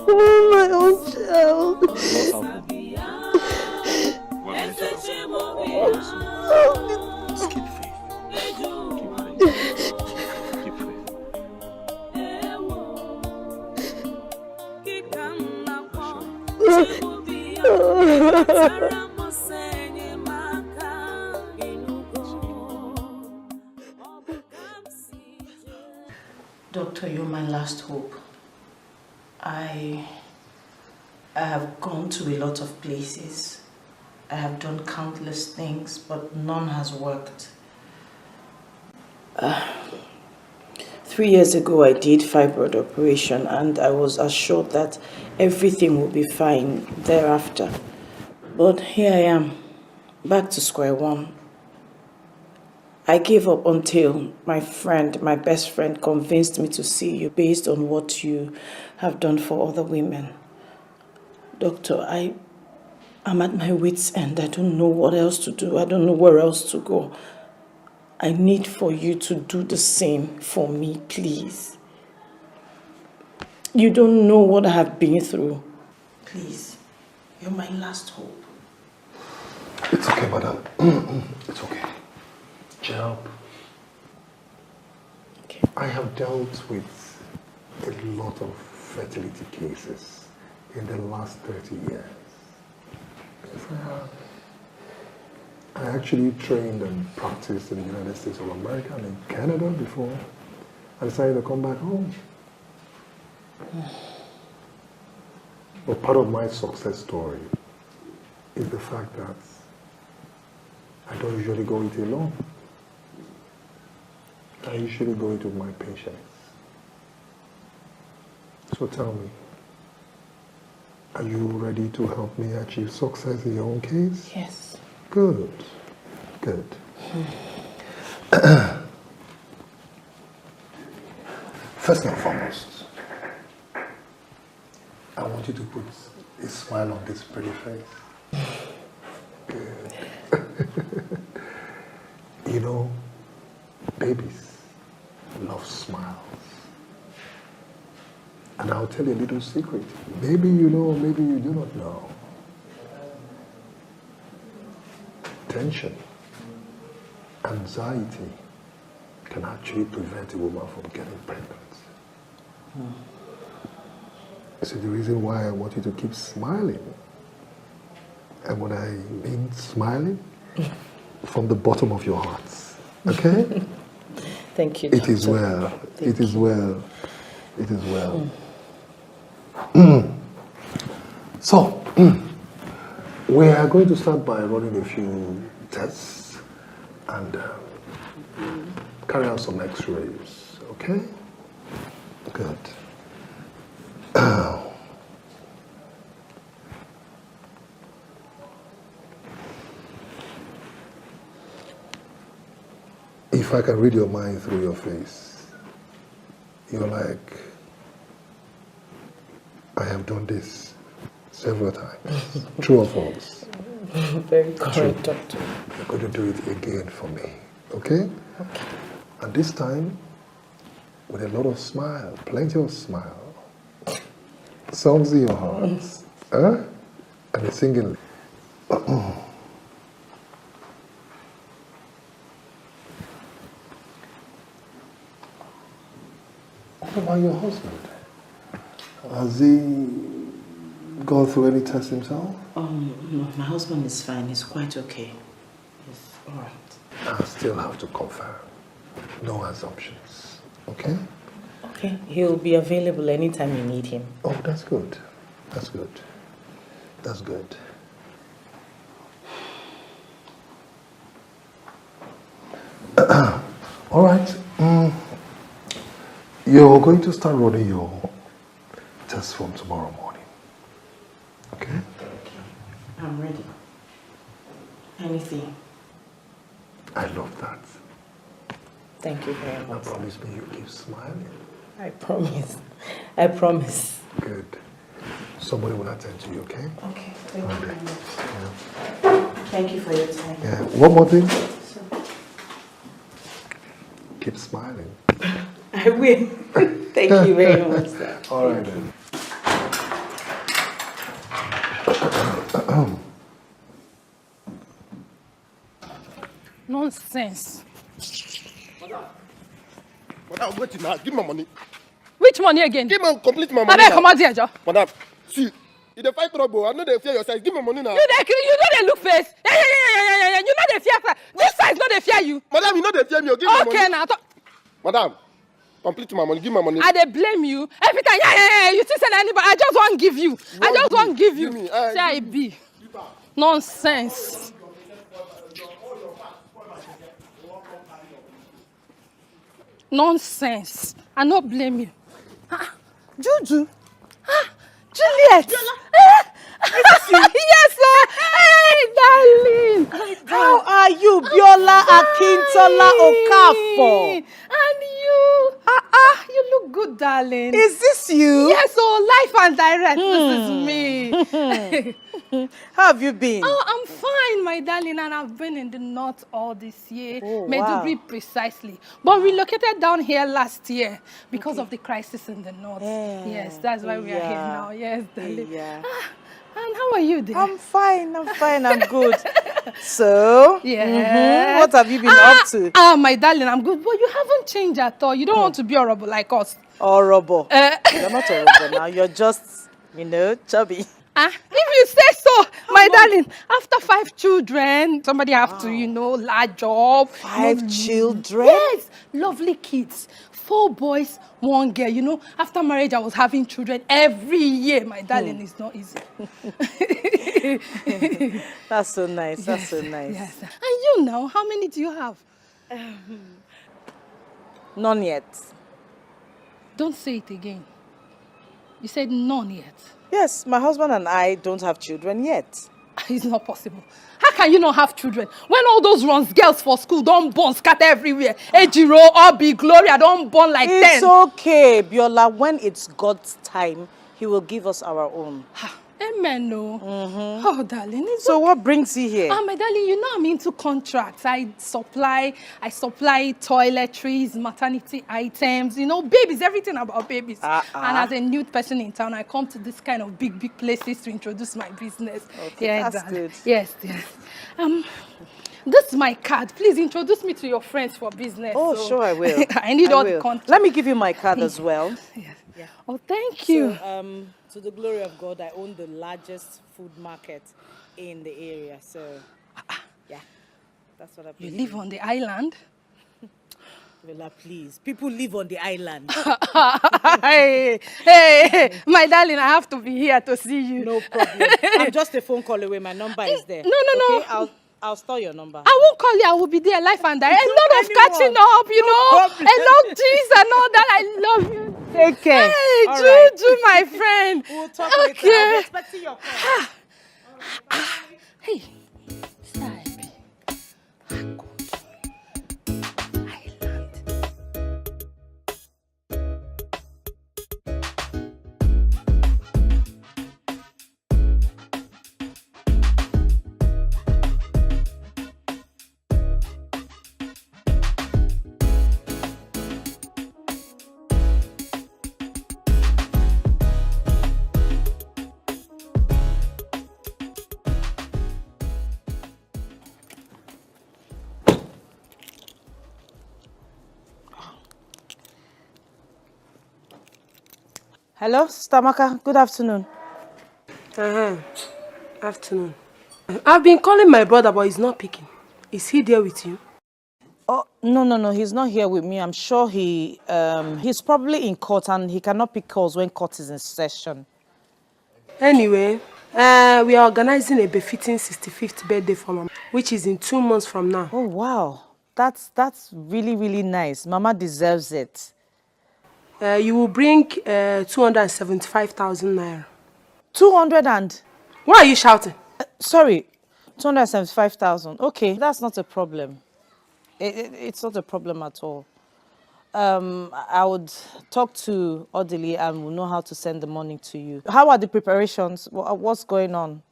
Oh, my own child. What happened? Just keep faith. Keep faith. Doctor, you're my last hope. I have gone to a lot of places. I have done countless things, but none has worked. 3 years ago, I did fibroid operation, and I was assured that everything will be fine thereafter. But here I am, back to square one. I gave up until my best friend, convinced me to see you based on what you have done for other women. Doctor, I'm at my wit's end. I don't know what else to do. I don't know where else to go. I need for you to do the same for me, please. You don't know what I have been through. Please, you're my last hope. It's okay, madam. It's okay. Job. Okay. I have dealt with a lot of fertility cases in the last 30 years. Yes, I have. I actually trained and practiced in the United States of America and in Canada before I decided to come back home. But part of my success story is the fact that I don't usually go it alone. I usually go it with my patients. So tell me, are you ready to help me achieve success in your own case? Yes. Good. Good. First and foremost, I want you to put a smile on this pretty face. Good. You know, babies love smiles. And I'll tell you a little secret. Maybe you know, maybe you do not know. Tension, anxiety can actually prevent a woman from getting pregnant. So the reason why I want you to keep smiling, and when I mean smiling, from the bottom of your hearts, okay? Thank you, It doctor. is well. Thank It is you. well. It is well. So, we are going to start by running a few tests and carry out some x-rays, okay? Good. If I can read your mind through your face, you're like, I have done this several times. True or false? Very correct, doctor. You're going to do it again for me, okay? Okay. And this time, with a lot of smile, plenty of smile. Songs in your hearts, huh? And singing. What about your husband? Has he gone through any tests himself? No, my husband is fine. He's quite okay. He's all right. I still have to confirm. No assumptions, okay? Okay, he'll be available anytime you need him. Oh, that's good. That's good. That's good. All right. You're going to start running your test from tomorrow morning. Okay? Okay, I'm ready. Anything. I love that. Thank you very Now much. promise me you'll keep smiling. I promise. I promise. Good. Somebody will attend to you, okay? Okay, thank you very much. Yeah. Thank you for your time. Yeah. One more thing. So, Keep smiling. I will. Thank you very much, sir. All right then. Nonsense. Madam, wait now. Give me my money. Which money again? Give me complete my money. Come out here, Joe. Madam, see, if they fight trouble, I know they fear your size. Give me money now. You know they look face. Yeah. You know they fear. This size know they fear you. Madam, you know they fear me. Give me my money. Okay, now. Madam, complete my money. Give me my money. I they blame you every time. Yeah. You think say anybody? I just want give you. I just want give you. Say I be. Nonsense. Nonsense. I not blame you. Juju. Juliet. Yes, sir. Hey, darling. How are you, Biola Akintola Okafor? And you. You look good, darling. Is this you? Yes, life and direct. This is me. How have you been? Oh, I'm fine, my darling, and I've been in the north all this year. Oh, Maiduguri precisely. But relocated down here last year because of the crisis in the north. Yeah. Yes, that's why we are here now. Yes, darling. Yeah. And how are you there? I'm fine, I'm good. So, yeah. What have you been up to? My darling, I'm good. But you haven't changed at all. You don't want to be horrible like us. Horrible. You're not horrible now. You're just, chubby. If you say so, my darling, after 5 children, somebody have to, large job. 5 children? Yes, lovely kids. 4 boys, 1 girl. After marriage, I was having children every year. My darling, it's not easy. That's so nice. That's so nice. Yes. And you now, how many do you have? None yet. Don't say it again. You said none yet. Yes, my husband and I don't have children yet. It's not possible. How can you not have children? When all those runs girls for school don't born scatter everywhere. Ejiro, Obi, Gloria don't born like 10. It's okay, Biola. When it's God's time, He will give us our own. Amen, no. Oh, darling. So what brings you here? My darling, I'm into contracts. I supply toiletries, maternity items, babies, everything about babies. And as a new person in town, I come to this kind of big places to introduce my business. Okay, yeah, that's good. Yes. This is my card. Please introduce me to your friends for business. Oh, so sure, I will. I need all the contacts. Let me give you my card as well. Yes. Yeah. Oh, thank you. So, to the glory of God, I own the largest food market in the area. So, yeah, that's what I You live on the island? Bella, please. People live on the island. Hey, my darling, I have to be here to see you. No problem. I'm just a phone call away. My number is there. No. Okay? I'll store your number. I won't call you. I will be there live and direct. A lot of catching up, problem. a lot of this and all that. I love you. Take care. Hey, all Juju, right. My friend. We'll talk later. I'll be expecting your call. Hey, Saibi. Island. Hello, Sister Amaka. Good afternoon. Afternoon. I've been calling my brother, but he's not picking. Is he there with you? Oh, no. He's not here with me. I'm sure he's probably in court and he cannot pick calls when court is in session. Anyway, we are organizing a befitting 65th birthday for Mama, which is in 2 months from now. Oh, wow. That's really, really nice. Mama deserves it. You will bring 275,000 naira. 200 and... Why are you shouting? Sorry, 275,000. Okay, that's not a problem. It's not a problem at all. I would talk to Odili and we'll know how to send the money to you. How are the preparations? What's going on?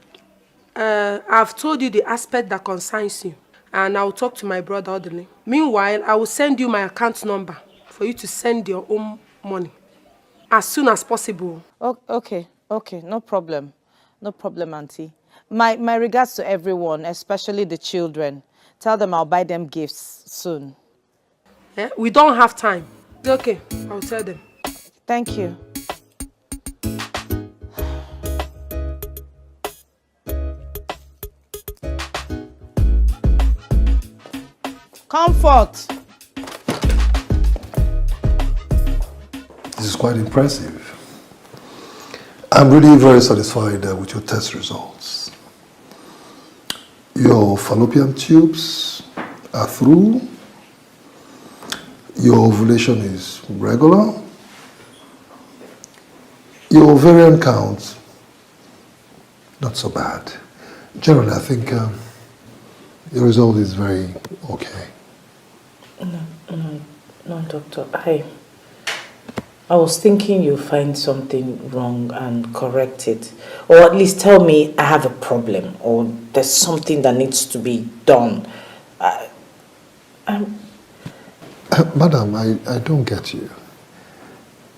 I've told you the aspect that concerns you, and I'll talk to my brother Odili. Meanwhile, I will send you my account number for you to send your own money as soon as possible. Okay, no problem. No problem, Auntie. My regards to everyone, especially the children. Tell them I'll buy them gifts soon. Eh? We don't have time. Okay, I'll tell them. Thank you. Comfort. This is quite impressive. I'm really very satisfied with your test results. Your fallopian tubes are through. Your ovulation is regular. Your ovarian count, not so bad. Generally, I think your result is very okay. No, doctor. I was thinking you'll find something wrong and correct it. Or at least tell me I have a problem or there's something that needs to be done. Madam, I don't get you.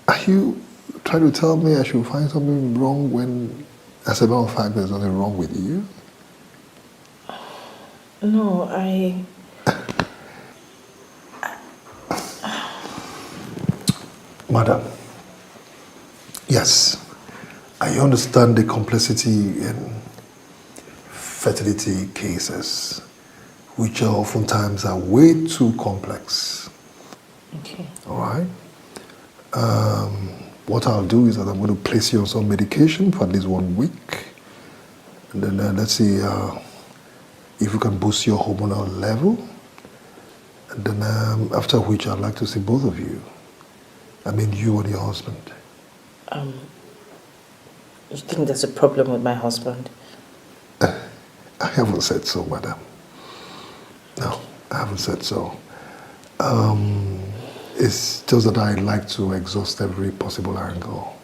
Are you trying to tell me I should find something wrong when, as a matter of fact, there's nothing wrong with you? No, Madam, yes, I understand the complexity in fertility cases, which are oftentimes are way too complex. Okay. All right? What I'll do is that I'm going to place you on some medication for at least 1 week. And then let's see if we can boost your hormonal level. And then after which I'd like to see both of you. I mean, you and your husband. You think there's a problem with my husband? I haven't said so, madam. No, I haven't said so. It's just that I like to exhaust every possible angle.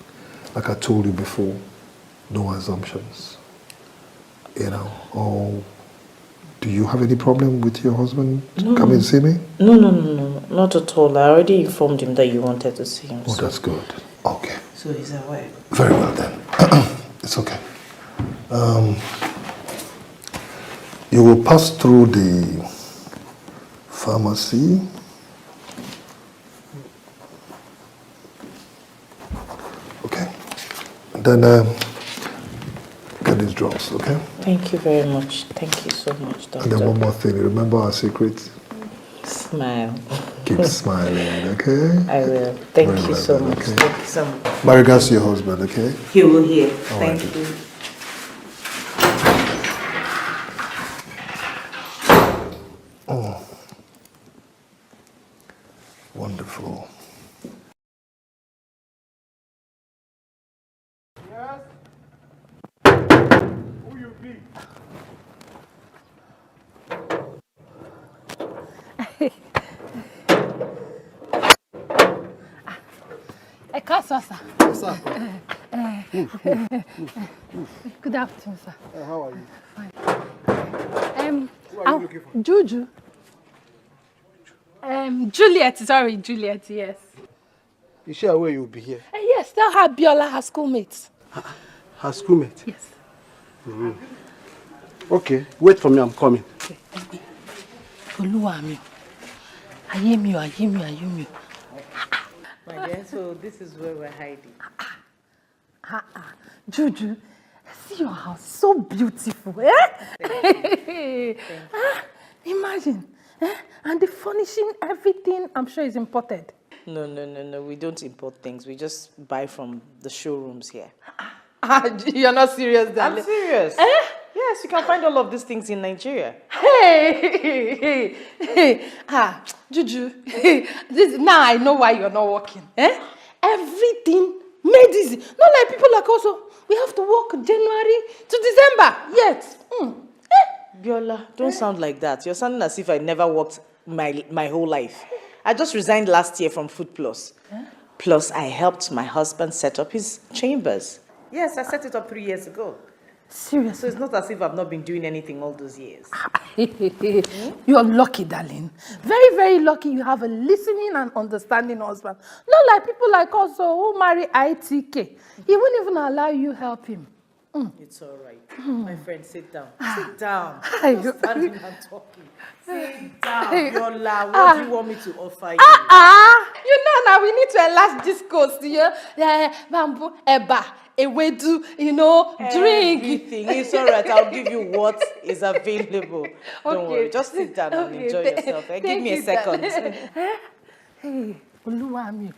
Like I told you before, no assumptions. You know, or do you have any problem with your husband coming to see me? No, not at all. I already informed him that you wanted to see him. Oh, that's good. Okay. So he's aware. Very well then. It's okay. You will pass through the pharmacy. Okay. And then get these drugs, okay? Thank you very much. Thank you so much, doctor. And then one more thing. Remember our secret? Smile. Keep smiling, okay? I will. Thank Very you well so then, much. okay? Thank you so much. My regards to your husband, okay? He will hear. All Thank right. you. Oh. Wonderful. Who you be? Sir. What's up? Good afternoon, sir. How are you? Who are you looking for? Juju. Juliet, sorry, Juliet, yes. You sure where you'll be here? Yes, tell her Biola, her schoolmate. Her schoolmate? Yes. Okay, wait for me, I'm coming. Oluwami. Ayemi. My dear, so this is where we're hiding. Juju, see your house, so beautiful, eh? Imagine, eh? And the furnishing, everything, I'm sure is imported. No. We don't import things. We just buy from the showrooms here. You're not serious, darling. I'm serious. Yes, you can find all of these things in Nigeria. Hey. Juju, now I know why you're not working. Everything made easy. Not like people like us, we have to work January to December. Yes. Biola, don't sound like that. You're sounding as if I never worked my whole life. I just resigned last year from Food Plus. Plus, I helped my husband set up his chambers. Yes, I set it up 3 years ago. So Seriously. it's not as if I've not been doing anything all those years. You're lucky, darling. Very, very lucky you have a listening and understanding husband. Not like people like us who marry ITK. He won't even allow you help him. It's all right. My friend, sit down. Sit down. Ay, Just standing and talking. Sit down. Yola, what do you want me to offer you? You know now we need to enlarge this coast, yeah, bamboo, eba, ewedu, drink. Everything. It's all right. I'll give you what is available. Don't worry. Just sit down and enjoy yourself. Give me a second. Hey, Oluwami.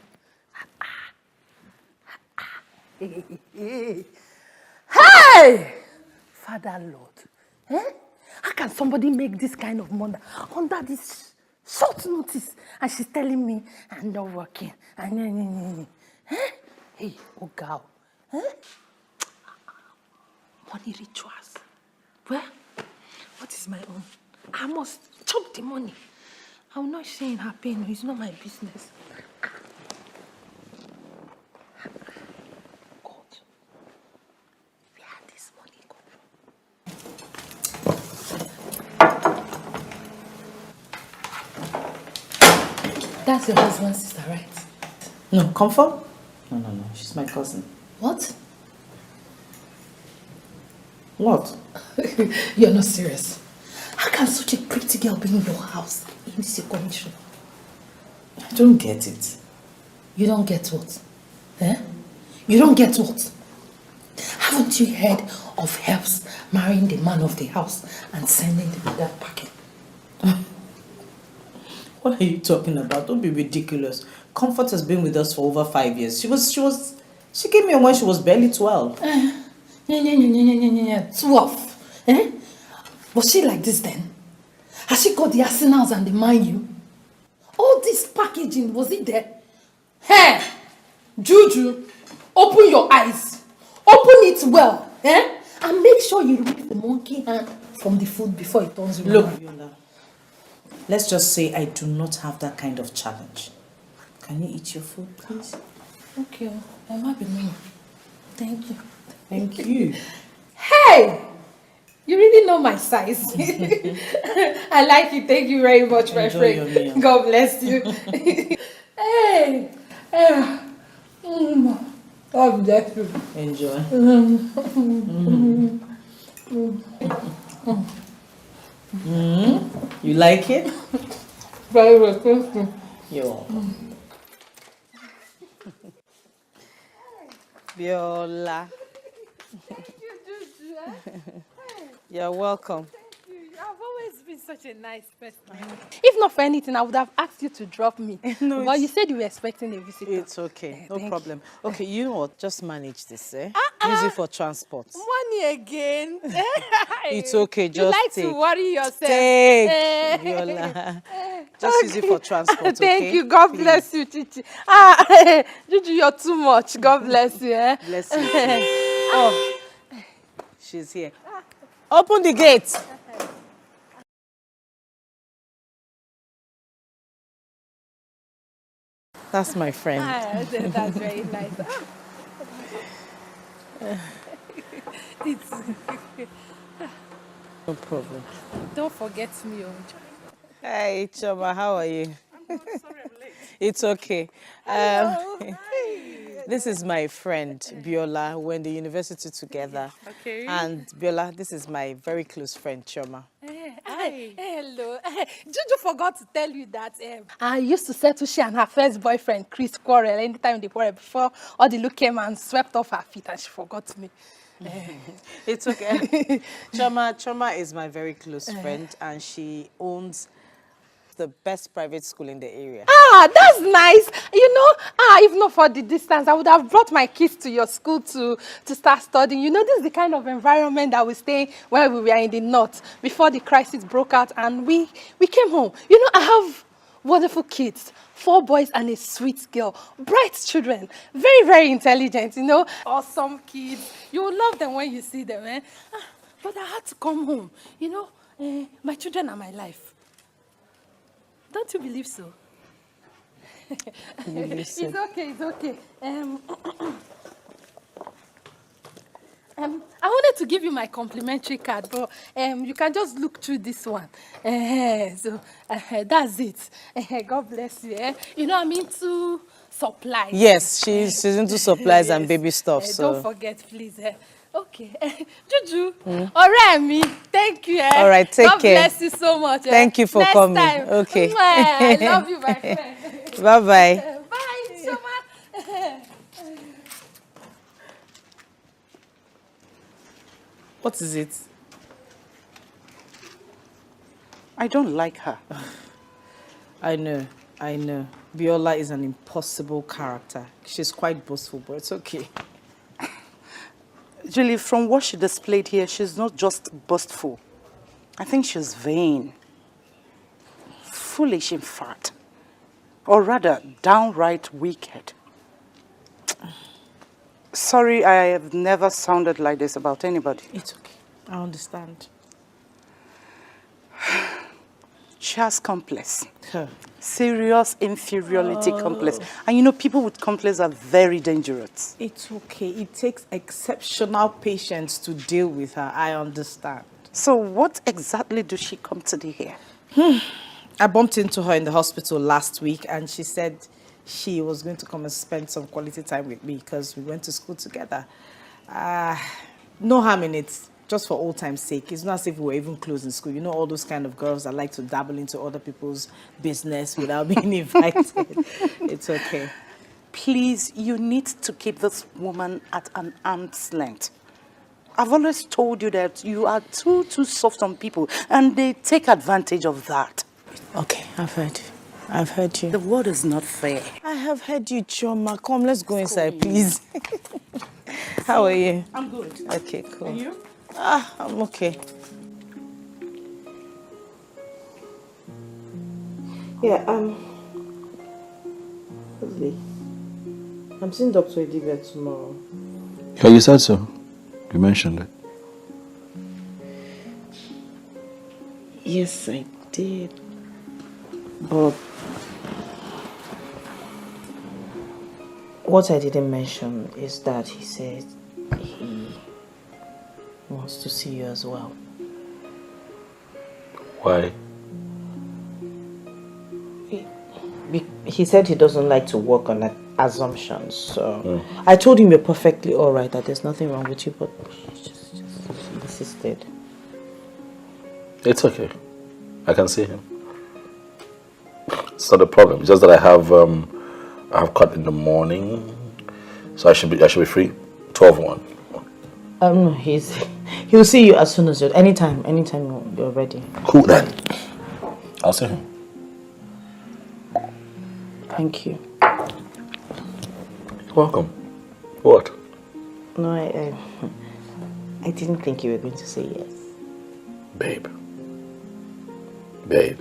Hey! Father Lord, how can somebody make this kind of money under this short notice? And she's telling me I'm not working. Hey, oh girl. Money rituals. Well, what is my own? I must chop the money. I'm not sharing her pain. It's not my business. God, where had this money come from? That's your husband's sister, right? No, Comfort? No. She's my cousin. What? What? You're not serious. How can such a pretty girl be in your house in this condition? I don't get it. You don't get what? You don't get what? Haven't you heard of helps marrying the man of the house and sending them that packet? What are you talking about? Don't be ridiculous. Comfort has been with us for over 5 years. She came here when she was barely 12. 12. Was she like this then? Has she got the arsenals and the mind you? All this packaging, was it there? Hey, Juju, open your eyes. Open it well. And make sure you remove the monkey hand from the food before it turns around. Look, Yola, let's just say I do not have that kind of challenge. Can you eat your food, please? Okay, I might be mean. Thank you. Thank you. Hey! You really know my size. I like it. Thank you very much, my Enjoy your friend. meal. God bless you. Hey! God bless you. Enjoy. You like it? Very well, thank you. You're welcome. Viola. You're welcome. I've always been such a nice person. If not for anything, I would have asked you to drop me. No, but you said you were expecting a visitor. It's okay. No problem. Okay, you know what? Just manage this, Use it for transport. Money again. It's okay. You just like take. to worry yourself. Take, Viola. Just use it for transport, Thank okay? you. God Please. bless you, Chichi. Juju, you're too much. God bless you. Bless you. Oh, she's here. Open the gate. That's my friend. That's very nice. No problem. Don't forget me. Hey, Choma, how are you? I'm sorry I'm late. It's okay. Hi. This is my friend, Biola. We're in the university together. Okay. And Biola, this is my very close friend, Choma. Hi. Hello. Juju forgot to tell you that I used to settle she and her first boyfriend, Chris, quarrel anytime they quarrel before all the look came and swept off her feet and she forgot me. It's okay. Choma is my very close friend and she owns the best private school in the area. That's nice. If not for the distance, I would have brought my kids to your school to start studying. This is the kind of environment that we stay in when we were in the north before the crisis broke out and we came home. I have wonderful kids, 4 boys and a sweet girl, bright children, very, very intelligent, awesome kids. You will love them when you see them. But I had to come home. My children are my life. Don't you believe so? It's okay, it's okay. I wanted wanted to give you my complimentary card, but you can just look through this one. So that's it. God bless you. You know I'm into supplies. Yes, she's into supplies and Yes. baby stuff. So Don't forget, please. Okay. Juju, REMMY, thank you. All right, take God care. bless you so much. Thank you for Next coming. Time. Okay. Mwah, I love you, my friend. Bye-bye. Bye, Shoma. What is it? I don't like her. I know. Biola is an impossible character. She's quite boastful, but it's okay. Julie, from what she displayed here, she's not just boastful. I think she's vain. Foolish, in fact. Or rather, downright wicked. Sorry, I have never sounded like this about anybody. It's okay. I understand. She has complex. Huh. Serious inferiority complex. And you know, people with complex are very dangerous. It's okay. It takes exceptional patience to deal with her. I understand. So what exactly does she come to do here? I bumped into her in the hospital last week and she said she was going to come and spend some quality time with me because we went to school together. No harm in it, just for old time's sake. It's not as if we were even close in school. You know all those kind of girls that like to dabble into other people's business without being invited. It's okay. Please, you need to keep this woman at an arm's length. I've always told you that you are too soft on people and they take advantage of that. Okay, I've heard you. I've heard you. The word is not fair. I have heard you, Choma. Come, let's go inside, please. How are you? I'm good. Okay, cool. And you? I'm okay. Yeah, Leslie, I'm seeing Dr. Edibia tomorrow. Yeah, you said so. You mentioned it. Yes, I did. But what I didn't mention is that he said he wants to see you as well. Why? He said he doesn't like to work on assumptions, so I told him you're perfectly alright, that there's nothing wrong with you, but he just insisted. It's okay. I can see him. It's not a problem. It's just that I have cut in the morning, so I should be free. 12:01. No, he'll see you as soon as anytime you're ready. Cool then. I'll see him. Thank you. Welcome. What? No, I didn't think you were going to say yes. Babe. Babe.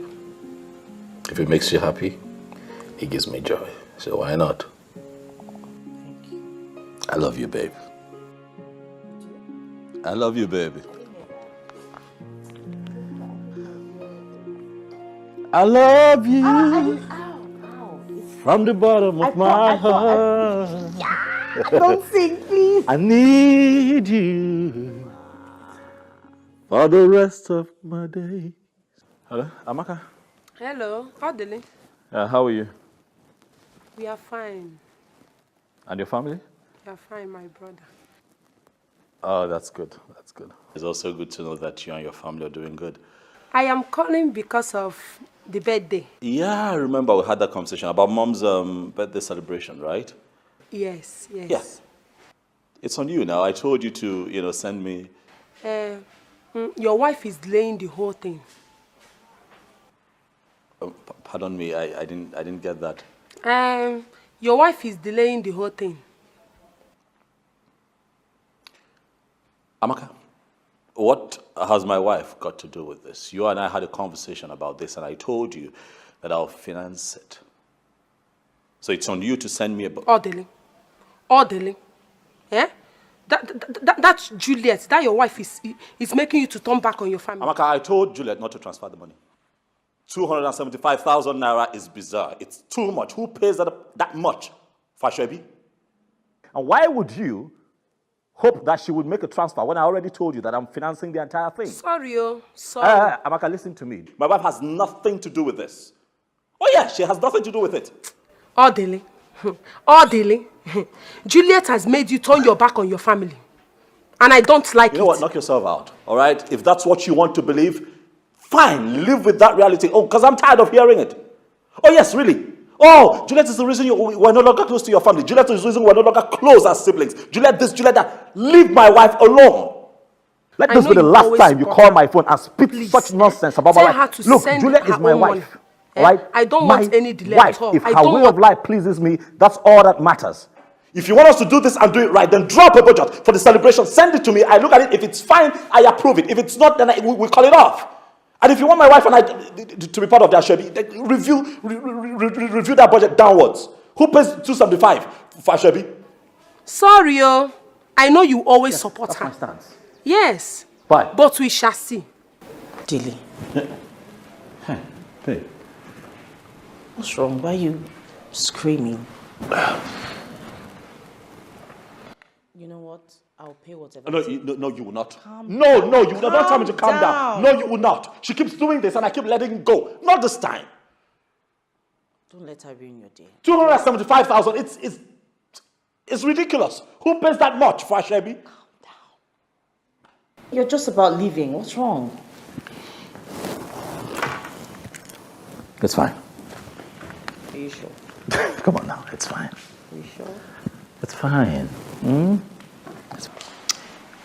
If it makes you happy, it gives me joy. So why not? Thank you. I love you, babe. I love you, baby. I love you. From the bottom of my heart. Don't sing, please. I need you for the rest of my days. Hello, Amaka. Hello, Odile. How are you? We are fine. And your family? We are fine, my brother. Oh, that's good. That's good. It's also good to know that you and your family are doing good. I am calling because of the birthday. Yeah, I remember we had that conversation about Mom's birthday celebration, right? Yes. Yeah. It's on you now. I told you to, send me. Your wife is delaying the whole thing. Pardon me, I didn't get that. Your wife is delaying the whole thing. Amaka, what has my wife got to do with this? You and I had a conversation about this, and I told you that I'll finance it. So it's on you to send me a... Odile. Yeah? That's Juliet. That your wife is making you to turn back on your family. Amaka, I told Juliet not to transfer the money. 275,000 naira is bizarre. It's too much. Who pays that much for Ashwebi? And why would you, hope that she would make a transfer when I already told you that I'm financing the entire thing. Sorry, oh. Sorry. Amaka, listen to me. My wife has nothing to do with this. Oh yeah, she has nothing to do with it. Orderly. Orderly. Juliet has made you turn your back on your family. And I don't like it. You know what? Knock yourself out, all right? If that's what you want to believe, fine. Live with that reality. Oh, because I'm tired of hearing it. Oh, yes, really. Oh, Juliet is the reason we're no longer close to your family. Juliet is the reason we're no longer close as siblings. Juliet this, Juliet that. Leave my wife alone. Let this be the last time you call my phone and spit such nonsense about my wife. Look, Juliet is my wife. All right? I don't want any delay at all. If her way of life pleases me, that's all that matters. If you want us to do this and do it right, then drop a budget for the celebration. Send it to me. I look at it. If it's fine, I approve it. If it's not, then we call it off. And if you want my wife and I to be part of that, Shebi, review that budget downwards. Who pays 275 for Shebi? Sorry, oh. I know you always support her. That's my stance. Yes. Why? But we shall see. Dilly, Hey. what's wrong? Why are you screaming? You know what? I'll pay whatever. No, you will not. No, you will not. Don't tell me to calm down. No, you will not. She keeps doing this and I keep letting it go. Not this time. Don't let her ruin your day. 275,000. It's ridiculous. Who pays that much for Shebi? Calm down. You're just about leaving. What's wrong? It's fine. Are you sure? Come on now. It's fine. Are you sure? It's fine.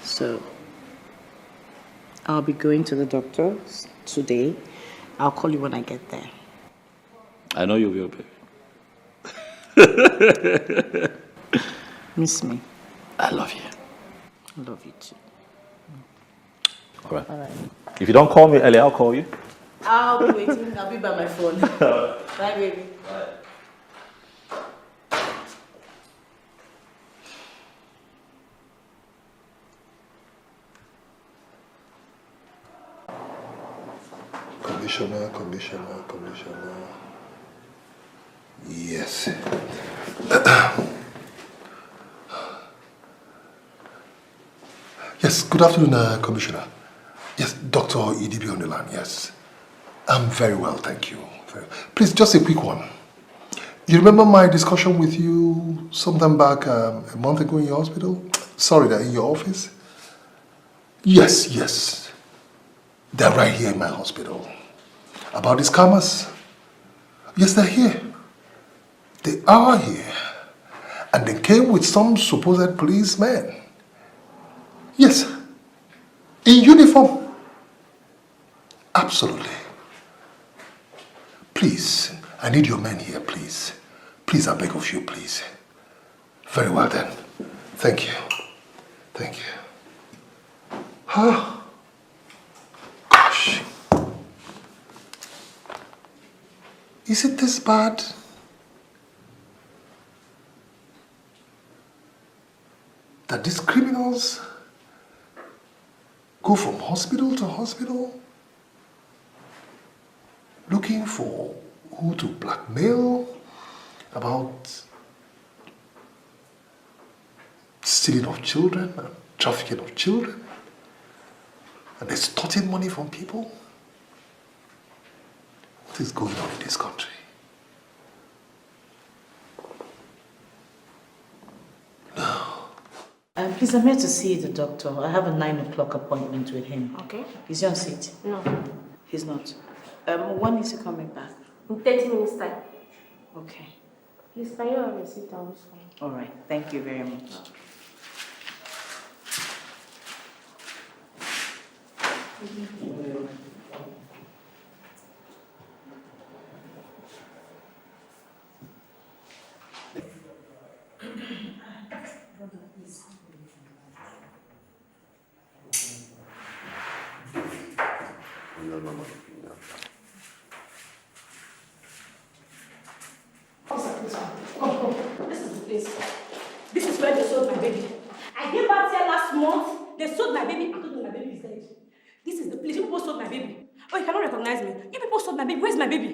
So, I'll be going to the doctor today. I'll call you when I get there. I know you will, baby. Miss me. I love you. I love you too. All right. If you don't call me early, I'll call you. I'll be waiting. I'll be by my phone. Bye, baby. Bye. Commissioner. Yes. Yes, good afternoon, Commissioner. Yes, Dr. EDB on the line, yes. I'm very well, thank you. Please, just a quick one. You remember my discussion with you sometime back a month ago in your hospital? Sorry, in your office? Yes. They're right here in my hospital. About these scammers? Yes, they're here. They are here. And they came with some supposed policemen. Yes. In uniform. Absolutely. Please, I need your men here, please. Please, I beg of you, please. Very well then. Thank you. Huh? Gosh. Is it this bad? That these criminals go from hospital to hospital looking for who to blackmail about stealing of children and trafficking of children and extorting money from people? What is going on in this country? No. Please, I'm here to see the doctor. I have a 9 o'clock appointment with him. Okay. Is he on seat? No. He's not. When is he coming back? In 30 minutes time. Okay. Please, can you have a seat down? All right. Thank you very much. No. This is the place. This is where they sold my baby. I gave birth here last month. They sold my baby. I told them my baby is dead. This is the place. You people sold my baby. Oh, you cannot recognize me. You people sold my baby. Where's my baby?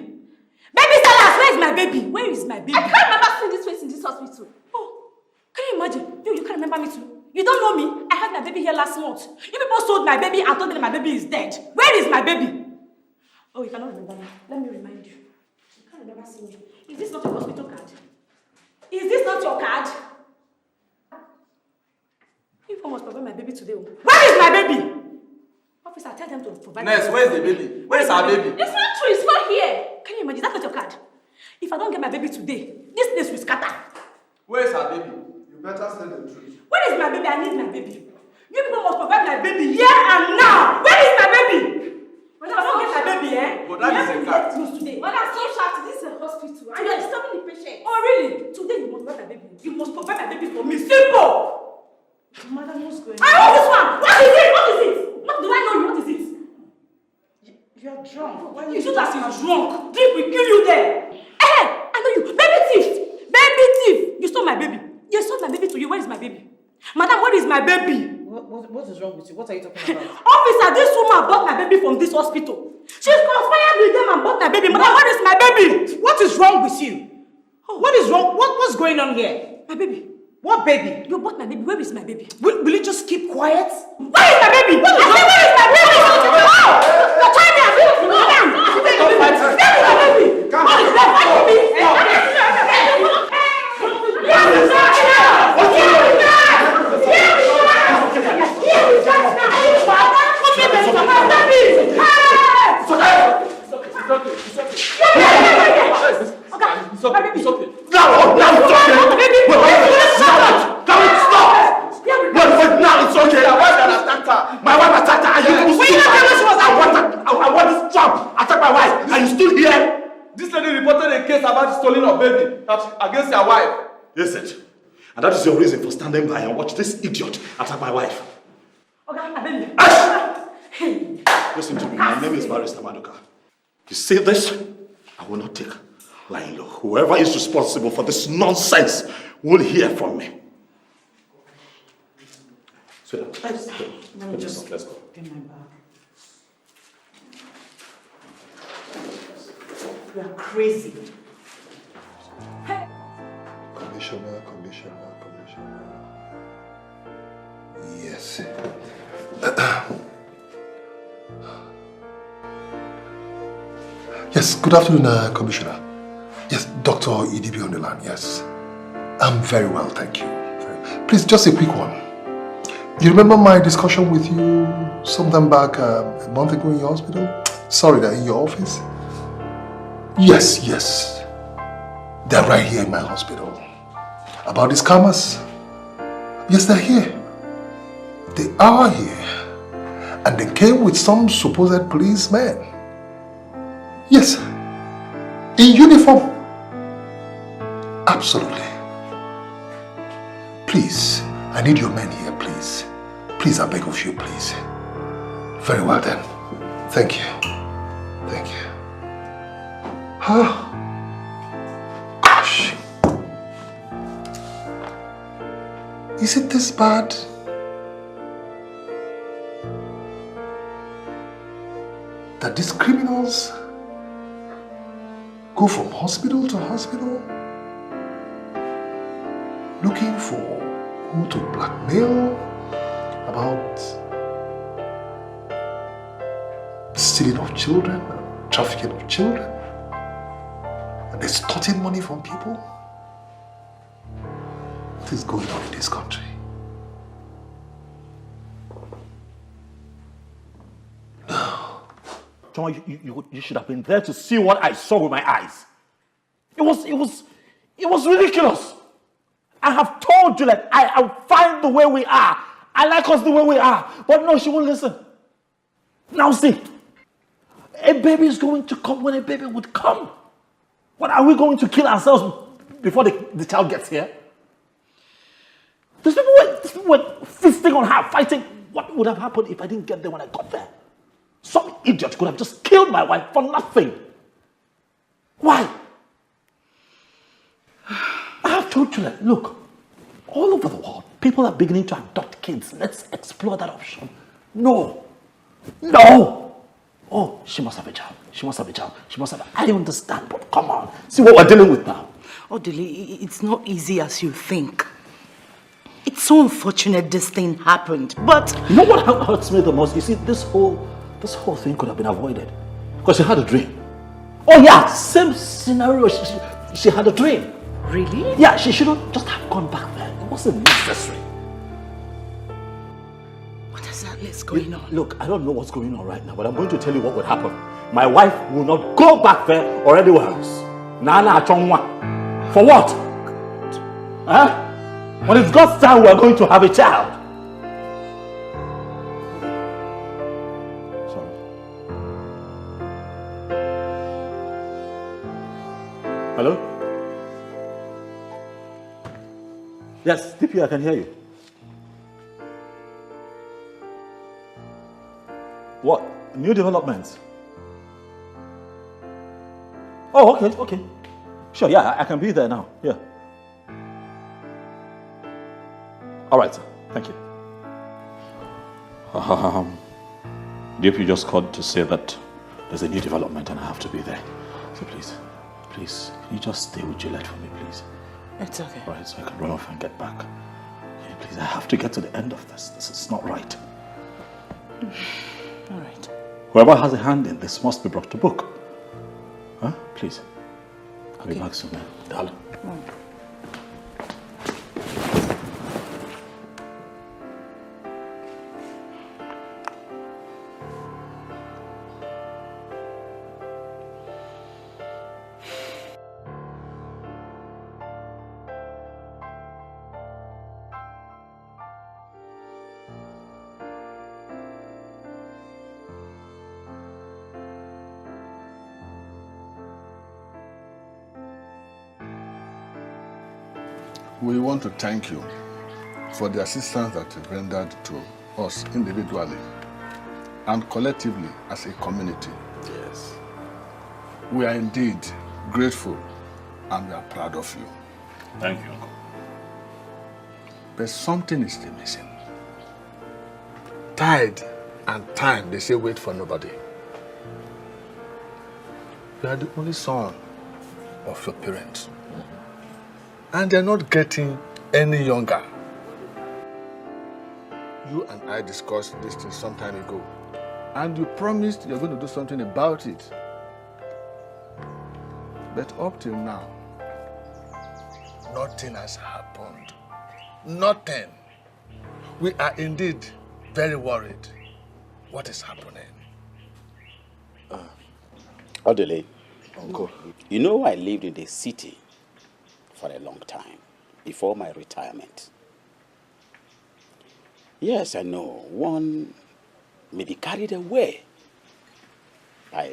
Baby sellers, where is my baby? Where is my baby? I can't remember seeing this face in this hospital. Oh, can you imagine? You can't remember me too. You don't know me? I had my baby here last month. You people sold my baby and told me that my baby is dead. Where is my baby? Oh, you cannot remember me. Let me remind you. You can't remember seeing me. Is this not your hospital card? Is this not your card? You people must provide my baby today. Where is my baby? Officer, tell them to provide. Nurse, where is the baby? Where is our baby? It's not true. It's not here. Can you imagine? That's not your card. If I don't get my baby today, this place will scatter. Where is our baby? You better say the truth. Where is my baby? I need my baby. You people must provide my baby here and now. Where is my baby? When I don't get my baby, But that is a card. Today. But I'm so shocked. This is a hospital. And you're disturbing the patient. Oh, really? Today you must provide my baby. You must provide my baby for me. Simple. Madam, what's going on? I want this one. What is it? What is it? What do I know you? What is it? You're drunk. You should have been drunk. Drink will kill you there. Hey, I know you. Baby thief. Baby thief. You stole my baby. You sold my baby to you. Where is my baby? Madam, where is my baby? What is wrong with you? What are you talking about? Officer, this woman bought my baby from this hospital. She's conspired with them and bought my baby. Madam, where is my baby? What is wrong with you? What is wrong? What's going on here? My baby. What baby? You bought my baby. Where is my baby? Will you just keep quiet? Where is my baby? I said, where is my baby? Oh! You're trying me. Madam! Where is my baby? What is that? What is It's okay. Now it's okay. My wife attacked her. I want this job. Attack my wife. Are you still here? This lady reported a case about the stealing of baby against your wife. Yes, it. And that is your reason for standing by and watch this idiot attack my wife. Okay, my baby. Listen to me. My name is Barrister Maduka. You see this? I will not take lying low. Whoever is responsible for this nonsense will hear from me. Sweetheart, let's go. Get my bag. You are crazy. Commissioner. Yes. Yes, good afternoon, Commissioner. Yes, Dr. Idibi on the line, yes. I'm very well, thank you. Please, just a quick one. You remember my discussion with you sometime back a month ago in your hospital? Sorry, that in your office? Yes. They're right here in my hospital. About these scammers? Yes, they're here. They are here. And they came with some supposed policemen. Yes. In uniform. Absolutely. Please, I need your men here, please. Please, I beg of you, please. Very well then. Thank you. Thank you. Gosh. Is it this bad? That these criminals go from hospital to hospital looking for who to blackmail about stealing of children, trafficking of children, and extorting money from people? What is going on in this country? John, you should have been there to see what I saw with my eyes. It was ridiculous. I have told you that I'm fine the way we are. I like us the way we are. But no, she won't listen. Now see, a baby is going to come when a baby would come. What, are we going to kill ourselves before the child gets here? These people were feasting on her, fighting. What would have happened if I didn't get there when I got there? Some idiot could have just killed my wife for nothing. Why? I have told you that, look, all over the world, people are beginning to adopt kids. Let's explore that option. No. Oh, she must have a child. She must have. I understand, but come on. See what we're dealing with now. Odili, it's not easy as you think. It's so unfortunate this thing happened, but... You know what hurts me the most? You see, this whole thing could have been avoided. Because she had a dream. Oh yeah, same scenario. She had a dream. Really? Yeah, she shouldn't just have gone back there. It wasn't necessary. What exactly is going on? Look, I don't know what's going on right now, but I'm going to tell you what would happen. My wife will not go back there or anywhere else. Nana Chongwa. For what? Huh? When it's God's time, we're going to have a child. Sorry. Hello? Yes, DP, I can hear you. What? New developments? Oh, okay. Sure, yeah, I can be there now. Yeah. All right, sir. Thank you. DP just called to say that there's a new development and I have to be there. So please, can you just stay with Gillette for me, please? It's okay. All right, so I can run off and get back. Okay, please, I have to get to the end of this. This is not right. All right. Whoever has a hand in this must be brought to book. Huh? Please. I'll be back soon, man. Darling. We want to thank you for the assistance that you rendered to us individually and collectively as a community. Yes. We are indeed grateful and we are proud of you. Thank you, Uncle. But something is still missing. Tide and time, they say wait for nobody. You are the only son of your parents. And they're not getting any younger. You and I discussed this thing some time ago. And you promised you're going to do something about it. But up till now, nothing has happened. Nothing. We are indeed very worried. What is happening? Odele, Uncle, you know I lived in the city for a long time, before my retirement. Yes, I know, one may be carried away by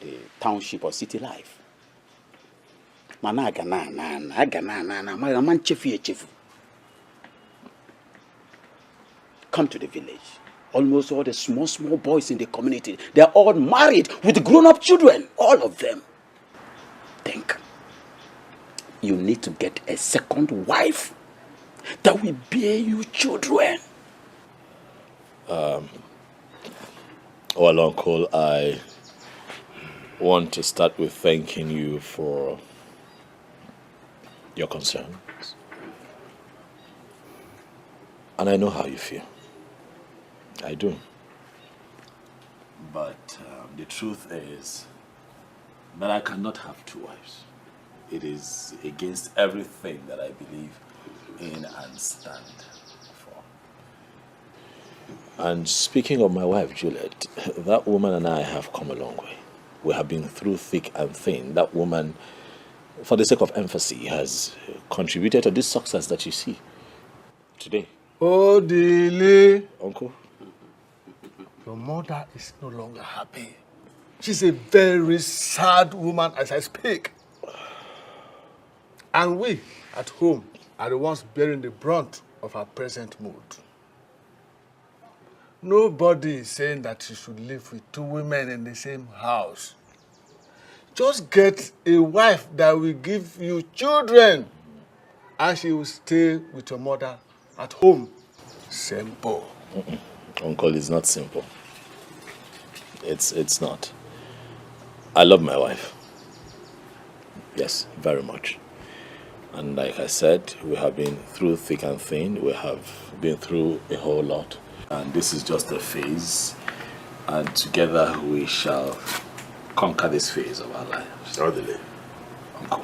the township or city life. Come to the village. Almost all the small boys in the community, they're all married with grown-up children, all of them. Think. You need to get a second wife that will bear you children. Well, Uncle, I want to start with thanking you for your concerns. And I know how you feel. I do. But the truth is that I cannot have two wives. It is against everything that I believe in and stand for. And speaking of my wife, Juliet, that woman and I have come a long way. We have been through thick and thin. That woman, for the sake of emphasis, has contributed to this success that you see today. Oh, Dele. Uncle? Your mother is no longer happy. She's a very sad woman as I speak. And we, at home, are the ones bearing the brunt of her present mood. Nobody is saying that you should live with two women in the same house. Just get a wife that will give you children, and she will stay with your mother at home. Simple. Uncle, it's not simple. It's not. I love my wife. Yes, very much. And like I said, we have been through thick and thin. We have been through a whole lot. And this is just a phase. And together we shall conquer this phase of our lives. Orderly, Uncle.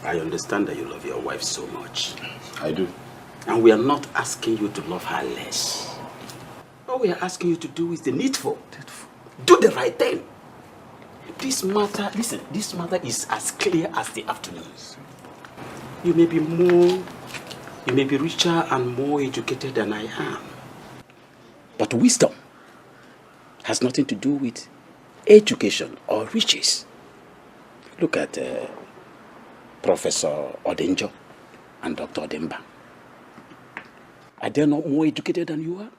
I understand that you love your wife so much. I do. And we are not asking you to love her less. All we are asking you to do is the needful. Do the right thing. This matter, listen, this matter is as clear as the afternoon. You may be richer and more educated than I am. But wisdom has nothing to do with education or riches. Look at Professor Odenjo and Dr. Odemba. Are they not more educated than you are?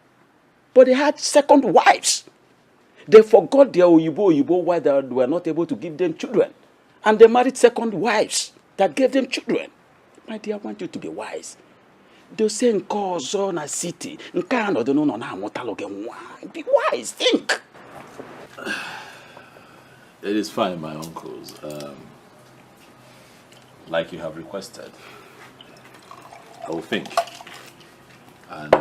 But they had second wives. They forgot their Oyibo wives that were not able to give them children. And they married second wives that gave them children. My dear, I want you to be wise. They say in na city. Be wise, think. It is fine, my uncles. Like you have requested, I will think. And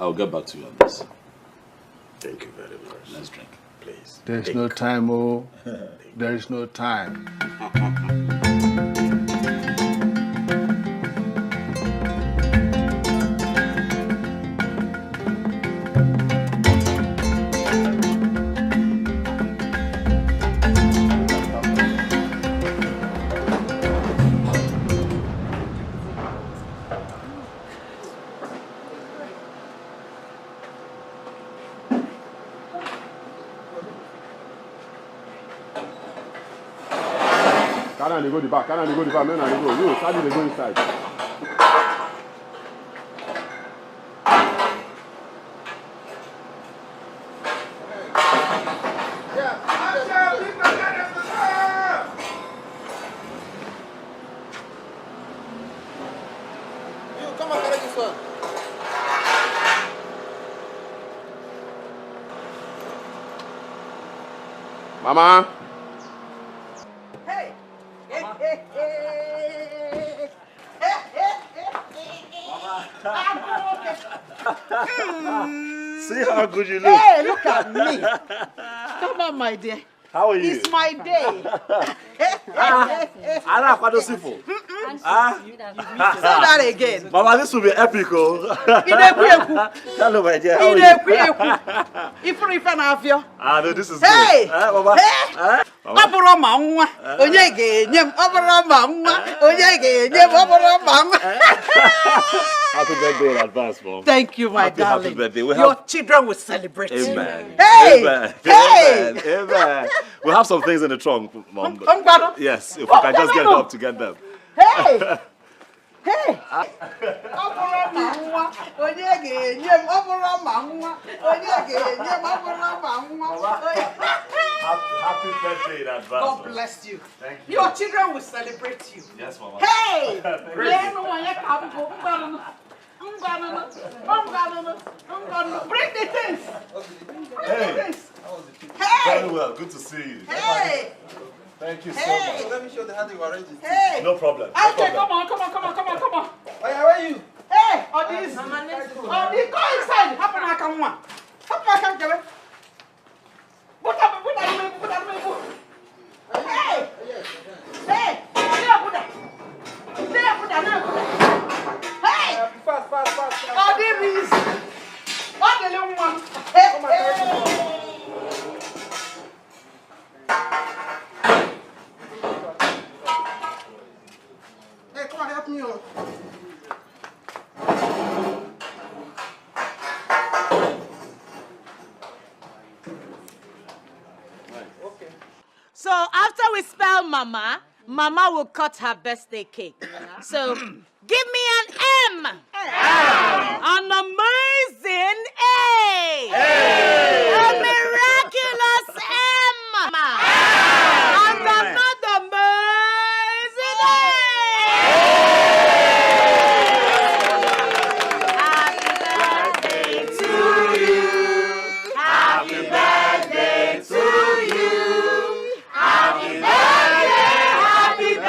I'll get back to you on this. Thank you very much. Let's drink. Please. There's no time, oh. There is no time. Can I go the back? Can I go the back? Men I go. You, Sadi, they go inside. Mama. See how good you look. Hey, look at me. Come on, my dear. How are you? It's my day. Anna, what does it for? Say that again. Mama, this will be epic, oh. Hello, my dear. How are you? Ah, no, this is Hey! good. Mama. Hey! Happy birthday in advance, Mom. Thank you, my darling. Happy birthday. Your children will celebrate. Amen. Hey! Amen. Hey! Amen. Amen. We have some things in the trunk, Mom. Yes, if we can just get help to get them. Hey! Hey! Happy birthday in advance. God bless you. Thank you. Your children will celebrate you. Yes, Mama. Hey! Bring the things. Hey. Hey! Very well. Good to see you. Hey! Thank you so Hey! much. Let me show the hand you are ready. Hey! No problem. No Okay, problem. come on. Where are you? Hey! All these. Go inside. Happen like a one. Put up. Hey! Hey! Hey! Fast. All these. All the little one. Hey! Hey, come on, help me. So after we spell Mama, Mama will cut her birthday cake. So give me an M. An amazing A. A miraculous M. And another amazing A. Happy birthday to you. Happy birthday to you. Happy birthday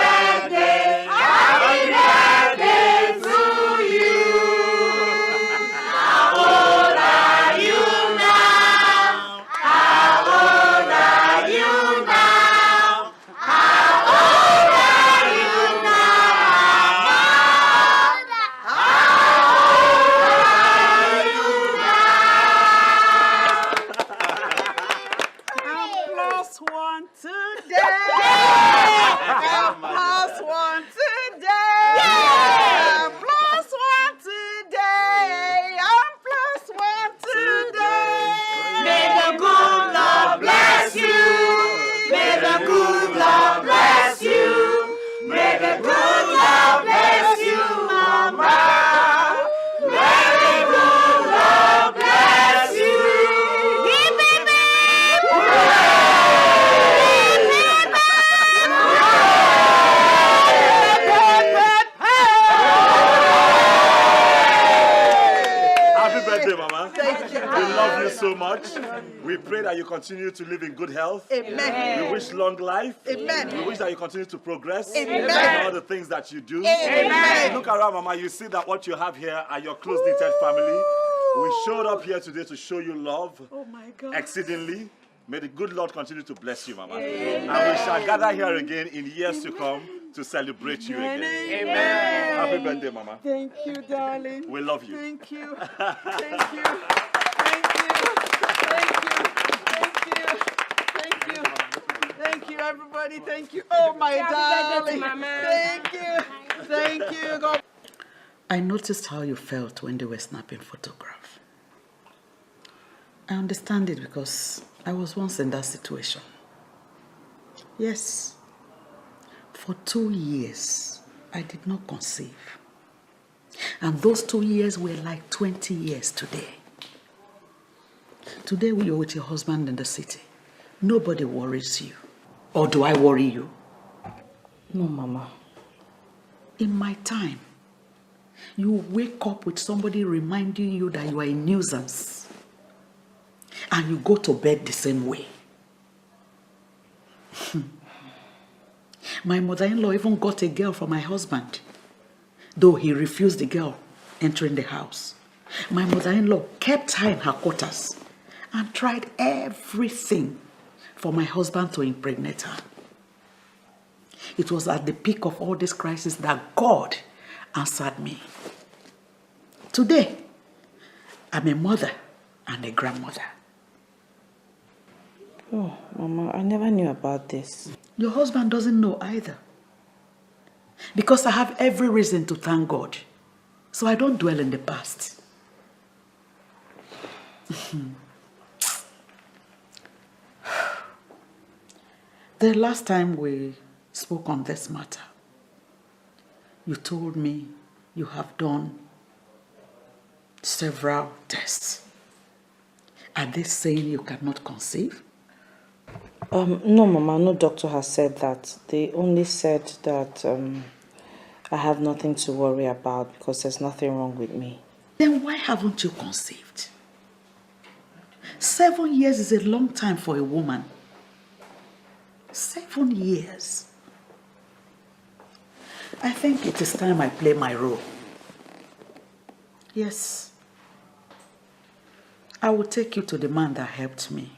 Happy birthday, Mama. Thank you. We love you so much. We pray that you continue to live in good health. Amen. We wish long life. Amen. We wish that you continue to progress Amen. in all the things that you do. Amen. Look around, Mama. You see that what you have here are your close-knitted family. We showed up here today to show you love exceedingly. May the good Lord continue to bless you, Mama. Amen. And we shall gather here again in years to come to celebrate you again. Amen. Happy birthday, Mama. Thank you, darling. We love you. Thank you. Thank you. Thank you. Thank you. Thank you. Thank you, everybody. Thank you. Oh, my darling. Thank you. Thank you. God. I noticed how you felt when they were snapping photographs. I understand it because I was once in that situation. Yes. For 2 years, I did not conceive. And those 2 years were like 20 years today. Today you're with your husband in the city. Nobody worries you. Or do I worry you? No, Mama. In my time, you wake up with somebody reminding you that you are a nuisance. And you go to bed the same way. My mother-in-law even got a girl for my husband, though he refused the girl entering the house. My mother-in-law kept her in her quarters and tried everything for my husband to impregnate her. It was at the peak of all this crisis that God answered me. Today, I'm a mother and a grandmother. Oh, Mama, I never knew about this. Your husband doesn't know either. Because I have every reason to thank God. So I don't dwell in the past. The last time we spoke on this matter, you told me you have done several tests. Are they saying you cannot conceive? No, Mama, no doctor has said that. They only said that I have nothing to worry about because there's nothing wrong with me. Then why haven't you conceived? 7 years is a long time for a woman. 7 years. I think it is time I play my role. Yes. I will take you to the man that helped me.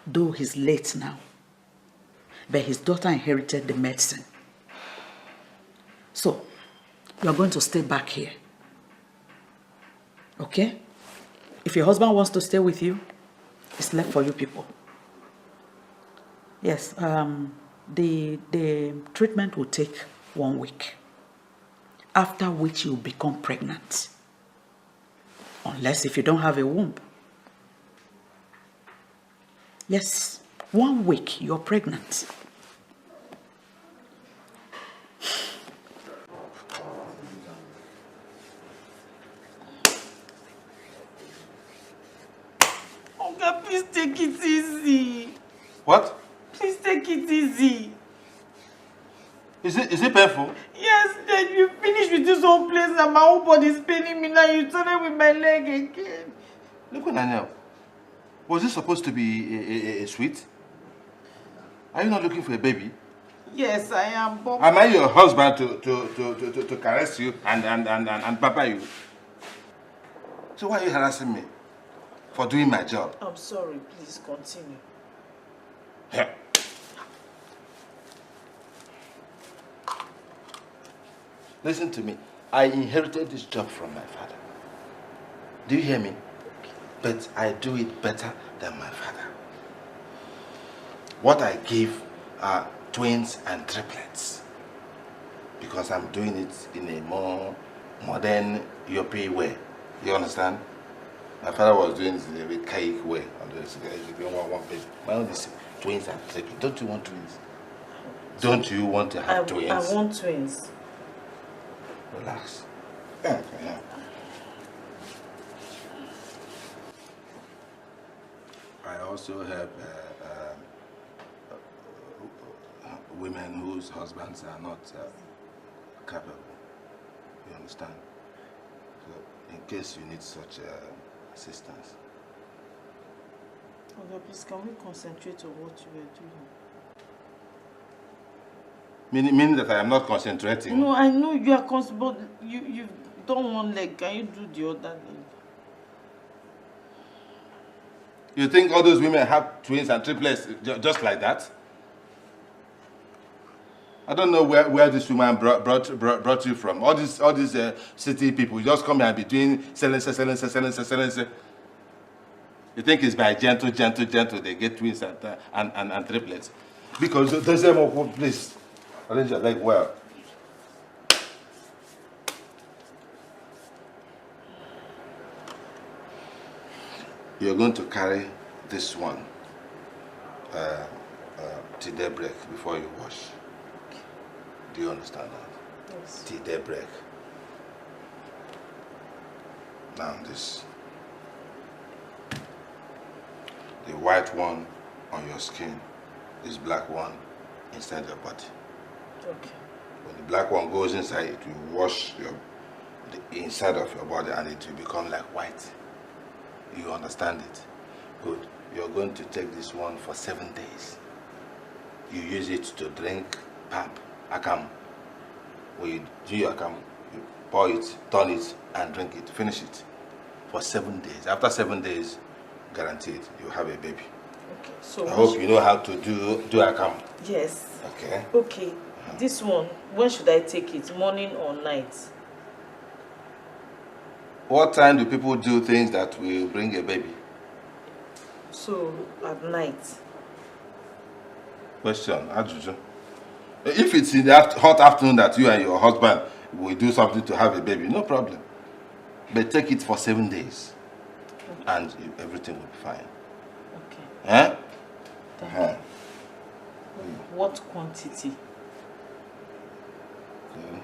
Though he's late now, but his daughter inherited the medicine. So, you are going to stay back here. Okay? If your husband wants to stay with you, it's left for you people. Yes, the treatment will take 1 week, after which you'll become pregnant. Unless if you don't have a womb. Yes, 1 week, you're pregnant. Oga, please take it easy. What? Please take it easy. Is it painful? Yes, then you finish with this whole place and my whole body is paining me now. You started with my leg again. Look, Daniel. Was this supposed to be a sweet? Are you not looking for a baby? Yes, I am, but... Am I your husband to caress you and pamper you? So why are you harassing me? For doing my job? I'm sorry, please continue. Yeah. Listen to me. I inherited this job from my father. Do you hear me? But I do it better than my father. What I give are twins and triplets. Because I'm doing it in a more modern European way. You understand? My father was doing it in a archaic way. My own is twins and triplets. Don't you want twins? Don't you want to have twins? I want twins. Relax. Yeah. I also have women whose husbands are not capable. You understand? So, in case you need such assistance. Okay, please, can we concentrate on what you were doing? Meaning that I am not concentrating? No, I know you are but you've done one leg. Can you do the other leg? You think all those women have twins and triplets just like that? I don't know where this woman brought you from. All these city people just come here and be doing selling. You think it's by gentle they get twins and triplets? Because there's them of please arrange your leg well. You're going to carry this one till daybreak before you wash. Do you understand that? Yes. Till daybreak. Now this. The white one on your skin, this black one inside your body. Okay. When the black one goes inside, it will wash the inside of your body and it will become like white. You understand it? Good. You're going to take this one for 7 days. You use it to drink pap, akam. When you do your akam, you pour it, turn it, and drink it. Finish it for 7 days. After 7 days, guaranteed, you have a baby. Okay. So I hope you know how to do akam. Yes. Okay. Okay. This one, when should I take it? Morning or night? What time do people do things that will bring a baby? So, at night. Question, Ajuju. If it's in the hot afternoon that you and your husband will do something to have a baby, no problem. But take it for 7 days. Okay. And everything will be fine. Okay. Eh? Thank you. What quantity? Okay.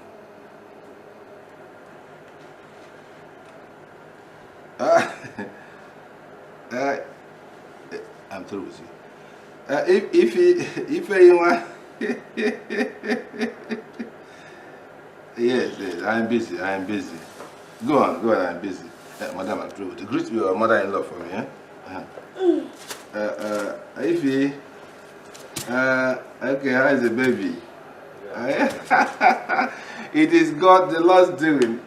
I'm through with you. If you want, yes, I'm busy. Go on, I'm busy. Madam, I'm through with you. Greet your mother-in-law for me, eh? Ify, okay, how is the baby? It is God the Lord's doing.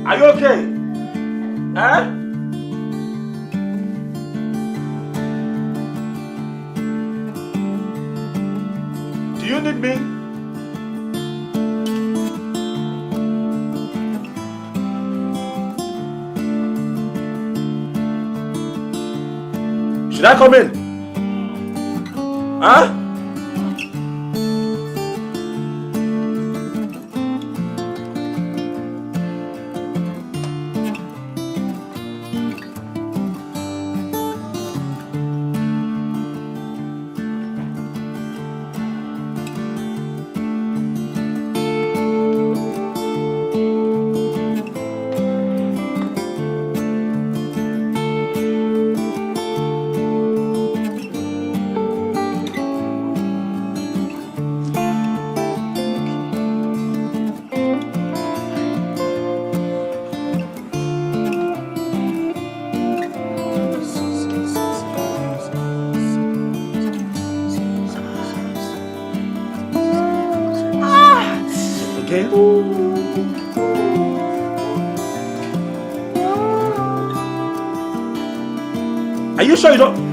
Are you okay? Huh? Do you need me? Should I come in? Huh? Are you sure you don't?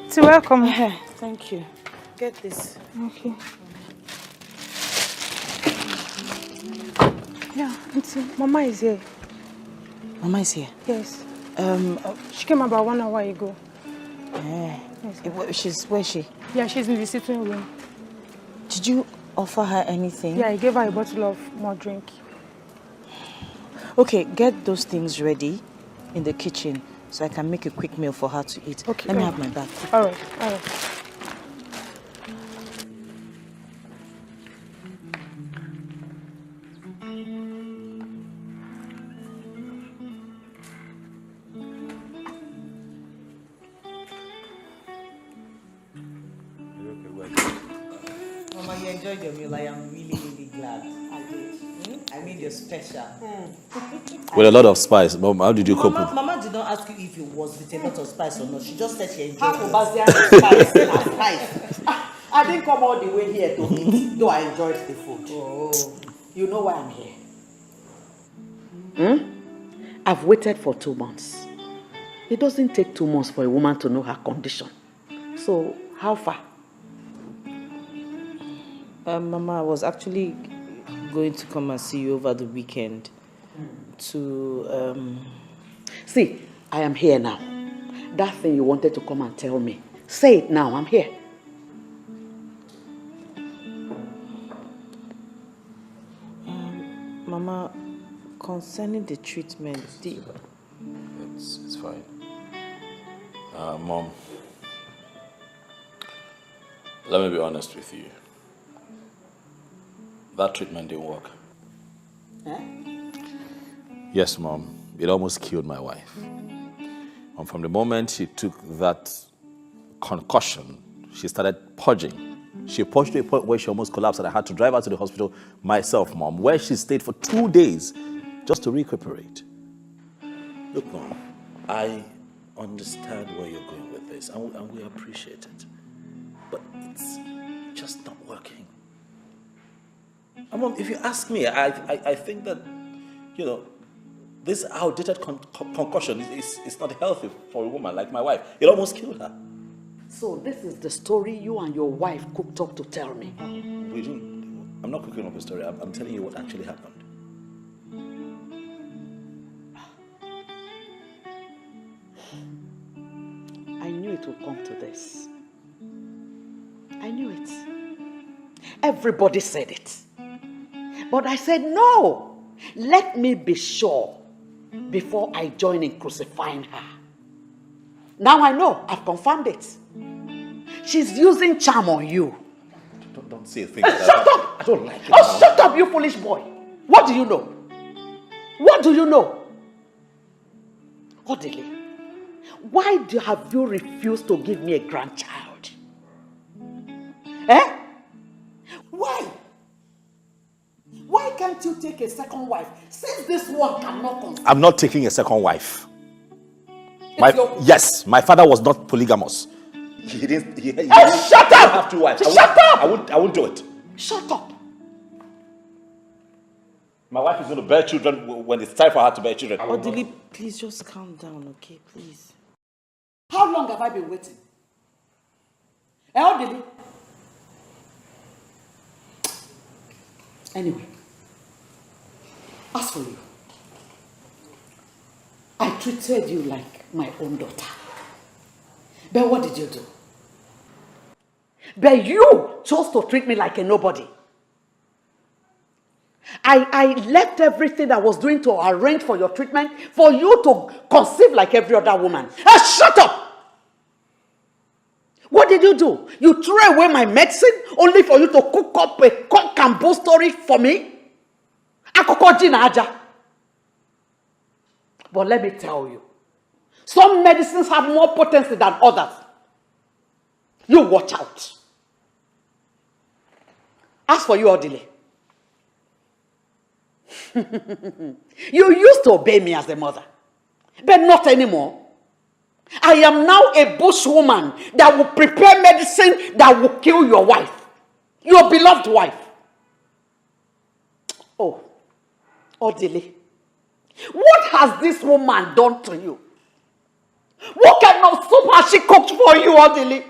So welcome. Thank you. Get this. Okay. Yeah, Mama is here. Mama is here? Yes. She came about 1 hour ago. Yes. Where is she? Yeah, she's in the sitting room. Did you offer her anything? Yeah, I gave her a bottle of more drink. Okay, get those things ready in the kitchen so I can make a quick meal for her to eat. Okay. Let me have my bag. All right. Mama, you enjoyed your meal. I am really, really glad. I did. I made you special. With a lot of spice. Mom, how did you cope with? Mama did not ask you if it was with a lot of spice or not. She just said she enjoyed Half it. of spice. I didn't come all the way here to eat, though I enjoyed the food. Oh. You know why I'm here? I've waited for 2 months. It doesn't take 2 months for a woman to know her condition. So, how far? Mama, I was actually going to come and see you over the weekend to, See, I am here now. That thing you wanted to come and tell me. Say it now, I'm here. Mama, concerning the treatment, It's fine. Mom, let me be honest with you. That treatment didn't work. Yes, Mom. It almost killed my wife. And from the moment she took that concussion, she started purging. She purged to a point where she almost collapsed and I had to drive her to the hospital myself, Mom, where she stayed for 2 days just to recuperate. Look, Mom, I understand where you're going with this and we appreciate it. But it's just not working. And Mom, if you ask me, I think that, this outdated concussion is not healthy for a woman like my wife. It almost killed her. So this is the story you and your wife cooked up to tell me. I'm not cooking up a story. I'm telling you what actually happened. I knew it would come to this. I knew it. Everybody said it. But I said, no, let me be sure before I join in crucifying her. Now I know, I've confirmed it. She's using charm on you. Don't say a thing like that. Shut up! I don't like it. Oh, shut up, you foolish boy. What do you know? What do you know? Odile, why have you refused to give me a grandchild? Why? Why can't you take a second wife since this one cannot conceive? I'm not taking a second wife. Yes, my father was not polygamous. He didn't. Shut up! Have 2 wives. Shut up! I won't do it. Shut up! My wife is going to bear children when it's time for her to bear children. Odili, please just calm down, okay, please. How long have I been waiting? Odili? Anyway, as for you, I treated you like my own daughter. But what did you do? But you chose to treat me like a nobody. I left everything I was doing to arrange for your treatment for you to conceive like every other woman. Shut up! What did you do? You threw away my medicine only for you to cook up a cock and bull story for me? But let me tell you, some medicines have more potency than others. You watch out. As for you, Odile, you used to obey me as a mother, but not anymore. I am now a bushwoman that will prepare medicine that will kill your wife, your beloved wife. Oh, Odile, what has this woman done to you? What kind of soup has she cooked for you, Odili?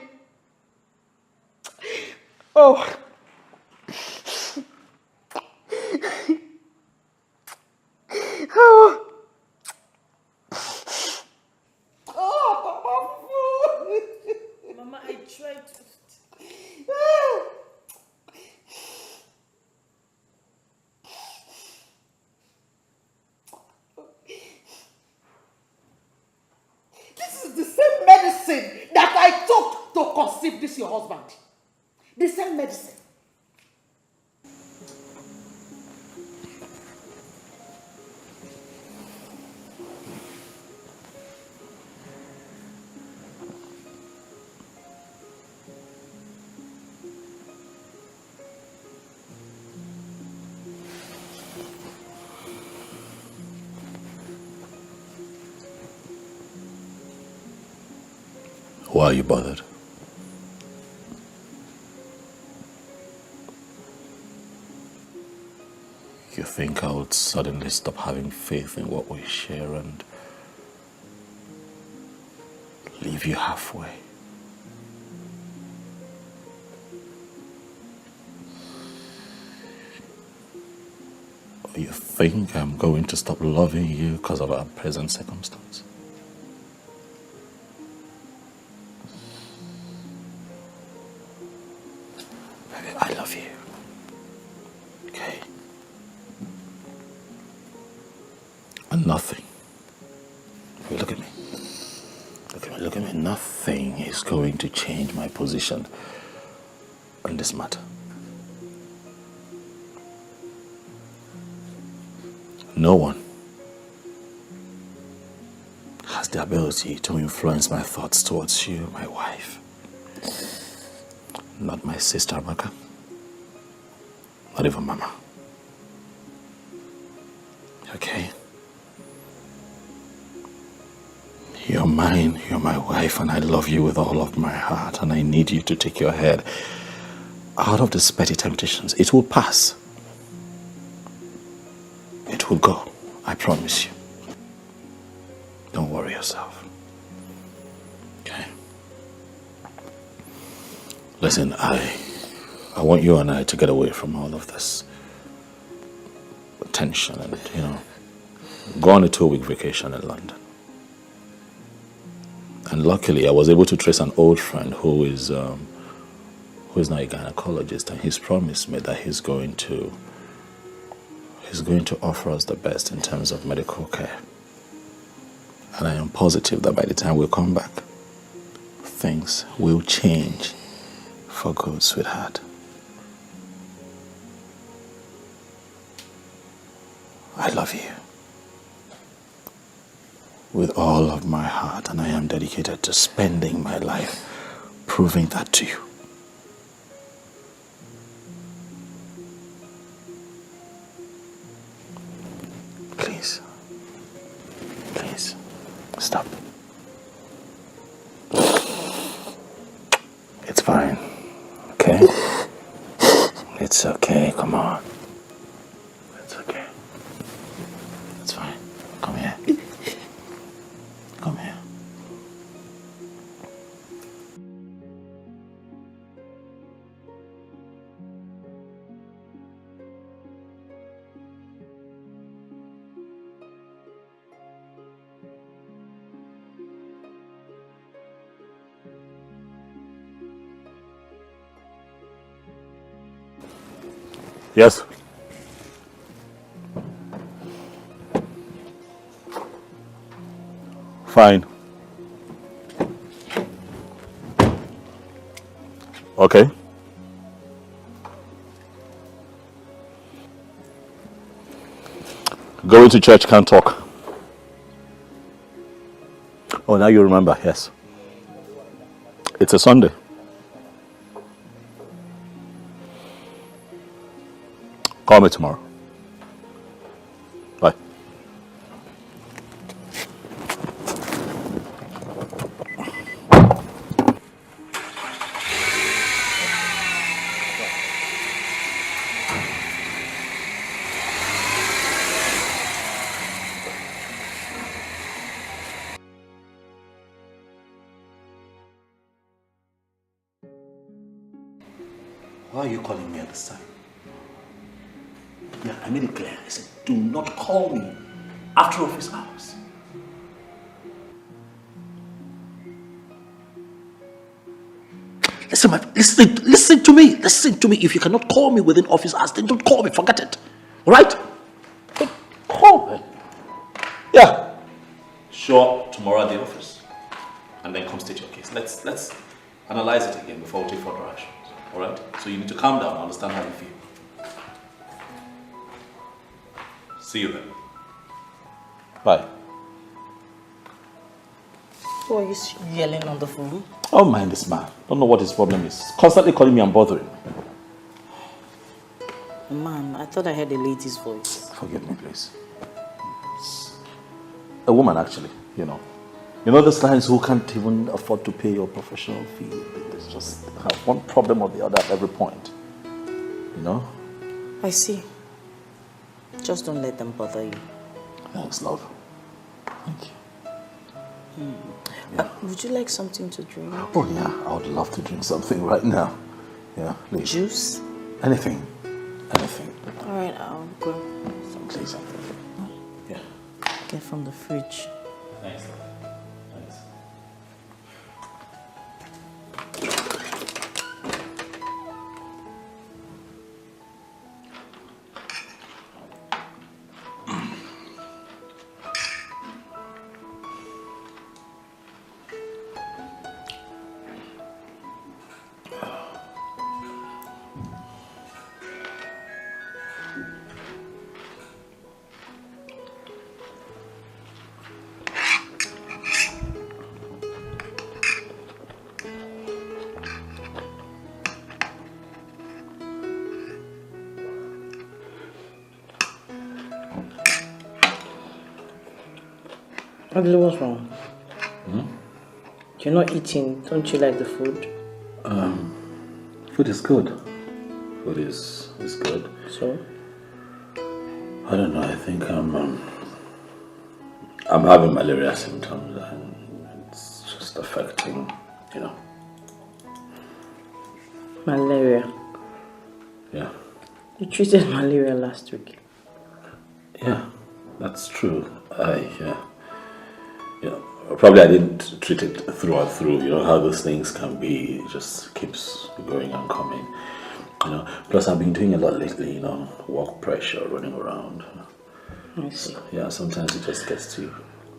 Oh. Oh. Mama, I tried to. This is the same medicine that I took to conceive this your husband. The same medicine. Why are you bothered? You think I would suddenly stop having faith in what we share and leave you halfway? Or you think I'm going to stop loving you because of our present circumstance? Baby, I love you. Okay? And nothing. Look at me. Look at me. Nothing is going to change my position on this matter. No one has the ability to influence my thoughts towards you, my wife. Not my sister, Amaka. Not even Mama. Okay? You're mine, you're my wife, and I love you with all of my heart, and I need you to take your head out of these petty temptations. It will pass. It will go. I promise you. Don't worry yourself. Okay? Listen, I want you and I to get away from all of this tension and, go on a 2-week vacation in London. And luckily, I was able to trace an old friend who is now a gynecologist, and he's promised me that he's going to offer us the best in terms of medical care. And I am positive that by the time we come back, things will change for good, sweetheart. I love you with all of my heart, and I am dedicated to spending my life proving that to you. Please. Please. Stop. It's fine. Okay? It's okay. Come on. It's okay. It's fine. Come here. Come here. Yes. Fine. Okay. Going to church, can't talk. Oh, now you remember, yes. It's a Sunday. Call me tomorrow. Bye. Why are you calling me at this time? Yeah, I made it clear. I said, do not call me after office hours. Listen to me. Listen to me. If you cannot call me within office hours, then don't call me. Forget it. All right? Don't call me. Yeah. Show up tomorrow at the office, and then come state your case. Let's analyze it again before we take further actions. All right? So you need to calm down and understand how you feel. See you then. Bye. Who are you yelling on the phone? Oh, mind this man. Don't know what his problem is. Constantly calling me and bothering. Man, I thought I heard a lady's voice. Forgive me, please. It's a woman, actually, you know. You know those clients who can't even afford to pay your professional fee. They just have one problem or the other at every point. You know? I see. Just don't let them bother you. Thanks, love. Thank you. Would you like something to drink? Oh, yeah. I would love to drink something right now. Yeah, please. Juice? Anything. Anything. All right, I'll go. Please. Yeah. Get from the fridge. Thanks. Thanks. Ugly, what's wrong? You're not eating. Don't you like the food? Food is good. Food is good. So? I don't know. I think I'm having malaria symptoms, and it's just affecting, you know. Malaria? Yeah. You treated malaria last week. Yeah, that's true. Probably I didn't treat it through and through. You know how those things can be. It just keeps going and coming. You know. Plus, I've been doing a lot lately. You know, work pressure, running around. I see. Yeah, sometimes it just gets to you.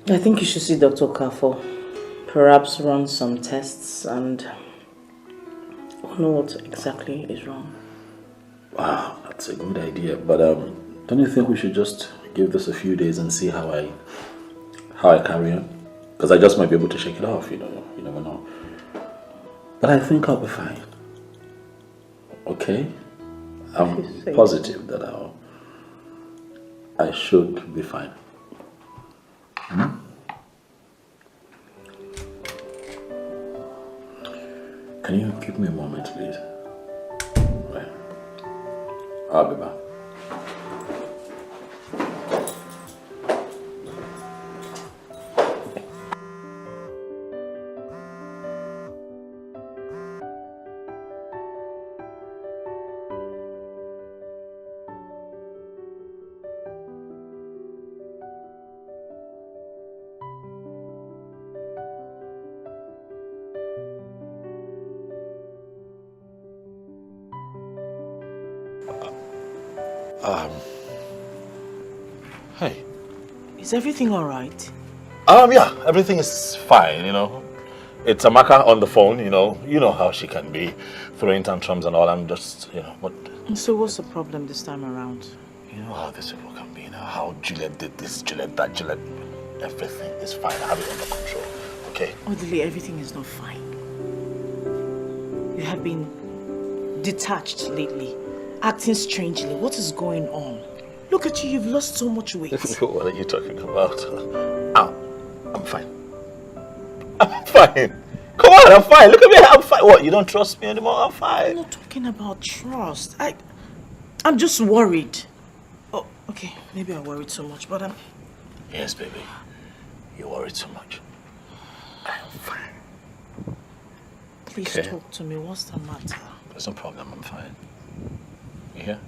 I think you should see Dr. Kafo. Perhaps run some tests and know what exactly is wrong. Wow, that's a good idea. But don't you think we should just give this a few days and see how I carry on? Because I just might be able to shake it off, you know. You never know. But I think I'll be fine. Okay? I'm positive that I should be fine. Can you give me a moment, please? Right. I'll be back. Hey. Is everything alright? Yeah, everything is fine, you know. It's Amaka on the phone, you know how she can be, throwing tantrums and all. I'm just, what... So what's the problem this time around? You know how this people can be, you know, how Juliet did this, Juliet that, Juliet... Everything is fine, I have it under control, okay? Odile, everything is not fine. You have been detached lately, acting strangely. What is going on? Look at you, you've lost so much weight. What are you talking about? I'm fine. I'm fine. Come on, I'm fine. Look at me, I'm fine. What, you don't trust me anymore? I'm fine. I'm not talking about trust. I'm just worried. Oh, okay, maybe I worried so much, but I'm... Yes, baby. You worried so much. I'm fine. Please talk to me. What's the matter? There's no problem, I'm fine. You hear?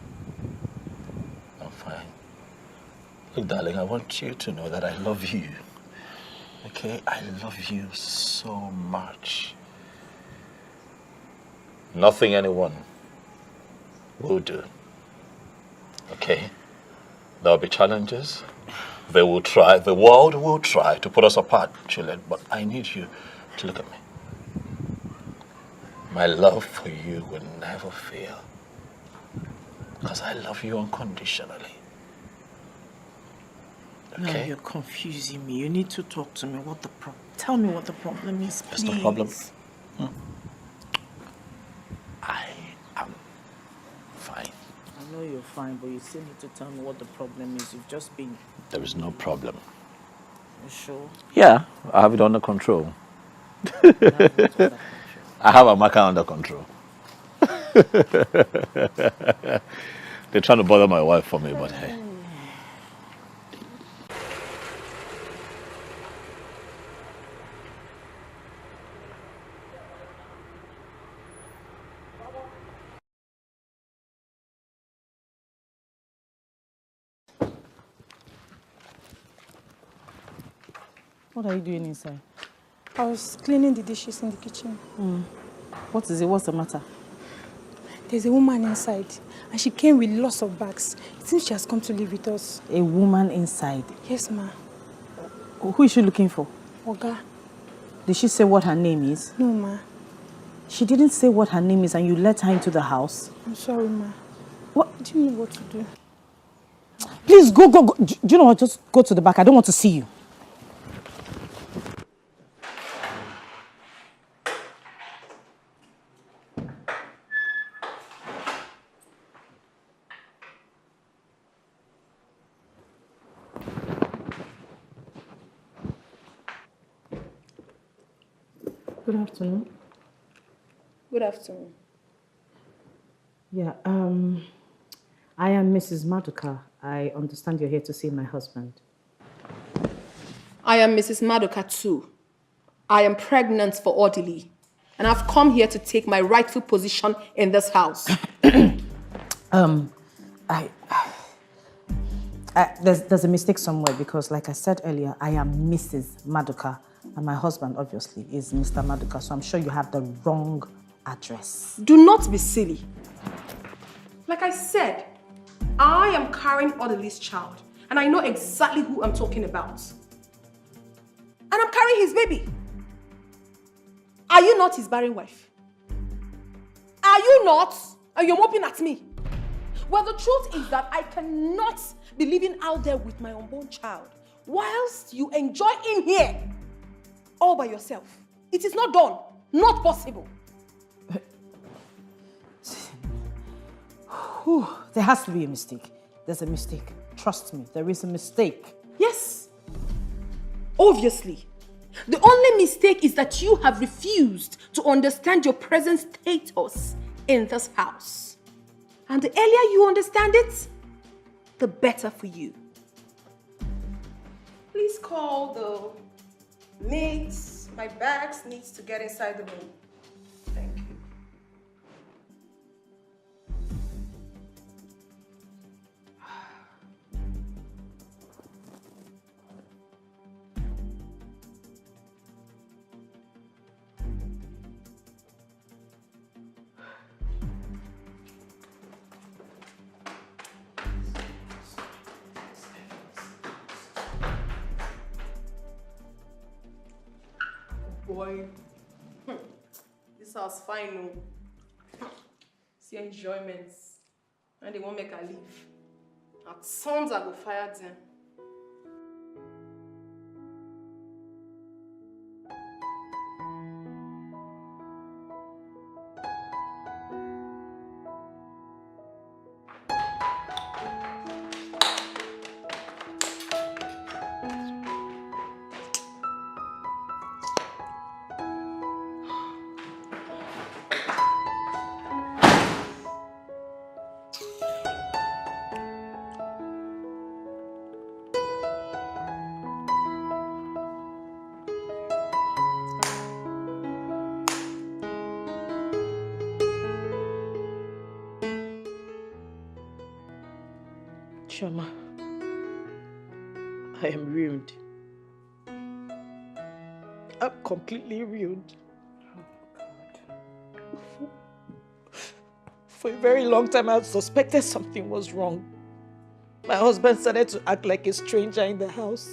I'm fine. Look, darling, I want you to know that I love you. Okay? I love you so much. Nothing anyone will do. Okay? There'll be challenges. They will try, the world will try to put us apart, Juliet, but I need you to look at me. My love for you will never fail. Because I love you unconditionally. No, Okay? you're confusing me. You need to talk to me. Tell me what the problem is, please. That's the problem. I am fine. I know you're fine, but you still need to tell me what the problem is. You've just been... There is no problem. You sure? Yeah, I have it under control. I have Amaka under control. They're trying to bother my wife for me, but hey. What are you doing inside? I was cleaning the dishes in the kitchen. What is it? What's the matter? There's a woman inside, and she came with lots of bags. It seems she has come to live with us. A woman inside? Yes, ma. Who is she looking for? Oga. Did she say what her name is? No, ma. She didn't say what her name is and you let her into the house? I'm sorry, ma. What? Do you know what to do? Please, go. Do you know what? Just go to the back. I don't want to see you. Good afternoon. Good afternoon. Yeah, I am Mrs. Maduka. I understand you're here to see my husband. I am Mrs. Madoka too. I am pregnant for orderly, and I've come here to take my rightful position in this house. There's a mistake somewhere because, like I said earlier, I am Mrs. Maduka, and my husband, obviously, is Mr. Maduka, so I'm sure you have the wrong address. Do not be silly. Like I said, I am carrying orderly's child, and I know exactly who I'm talking about. And I'm carrying his baby. Are you not his barren wife? Are you not? And you're moping at me. Well, the truth is that I cannot be living out there with my unborn child whilst you enjoy in here all by yourself. It is not done. Not possible. There has to be a mistake. There's a mistake. Trust me, there is a mistake. Yes. Obviously. The only mistake is that you have refused to understand your present status in this house. And the earlier you understand it, the better for you. Please call the maids. My bags needs to get inside the room. Thank you. Boy, this house fine, no. See enjoyments, and they won't make her leave. At sons I go fire them. Shoma, I am ruined. I'm completely ruined. For a very long time, I suspected something was wrong. My husband started to act like a stranger in the house.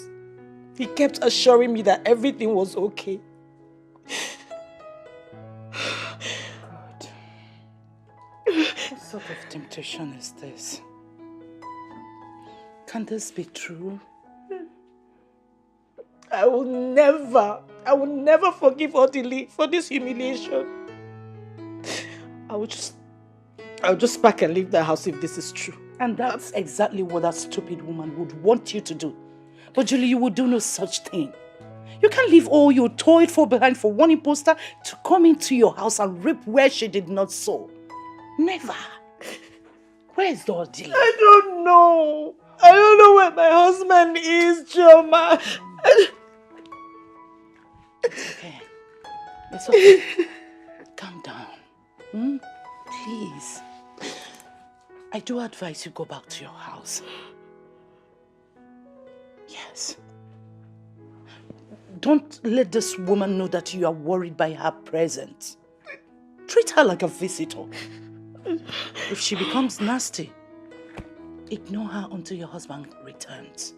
He kept assuring me that everything was okay. God. What sort of temptation is this? Can this be true? I will never forgive Odili for this humiliation. I'll just pack and leave the house if this is true. And that's exactly what that stupid woman would want you to do. But Julie, you would do no such thing. You can't leave all you toiled for behind for one imposter to come into your house and reap where she did not sow. Never. Where's the Odili? I don't know. I don't know where my husband is, Choma. It's okay. It's okay. Calm down. Please. I do advise you go back to your house. Yes. Don't let this woman know that you are worried by her presence. Treat her like a visitor. If she becomes nasty, ignore her until your husband returns.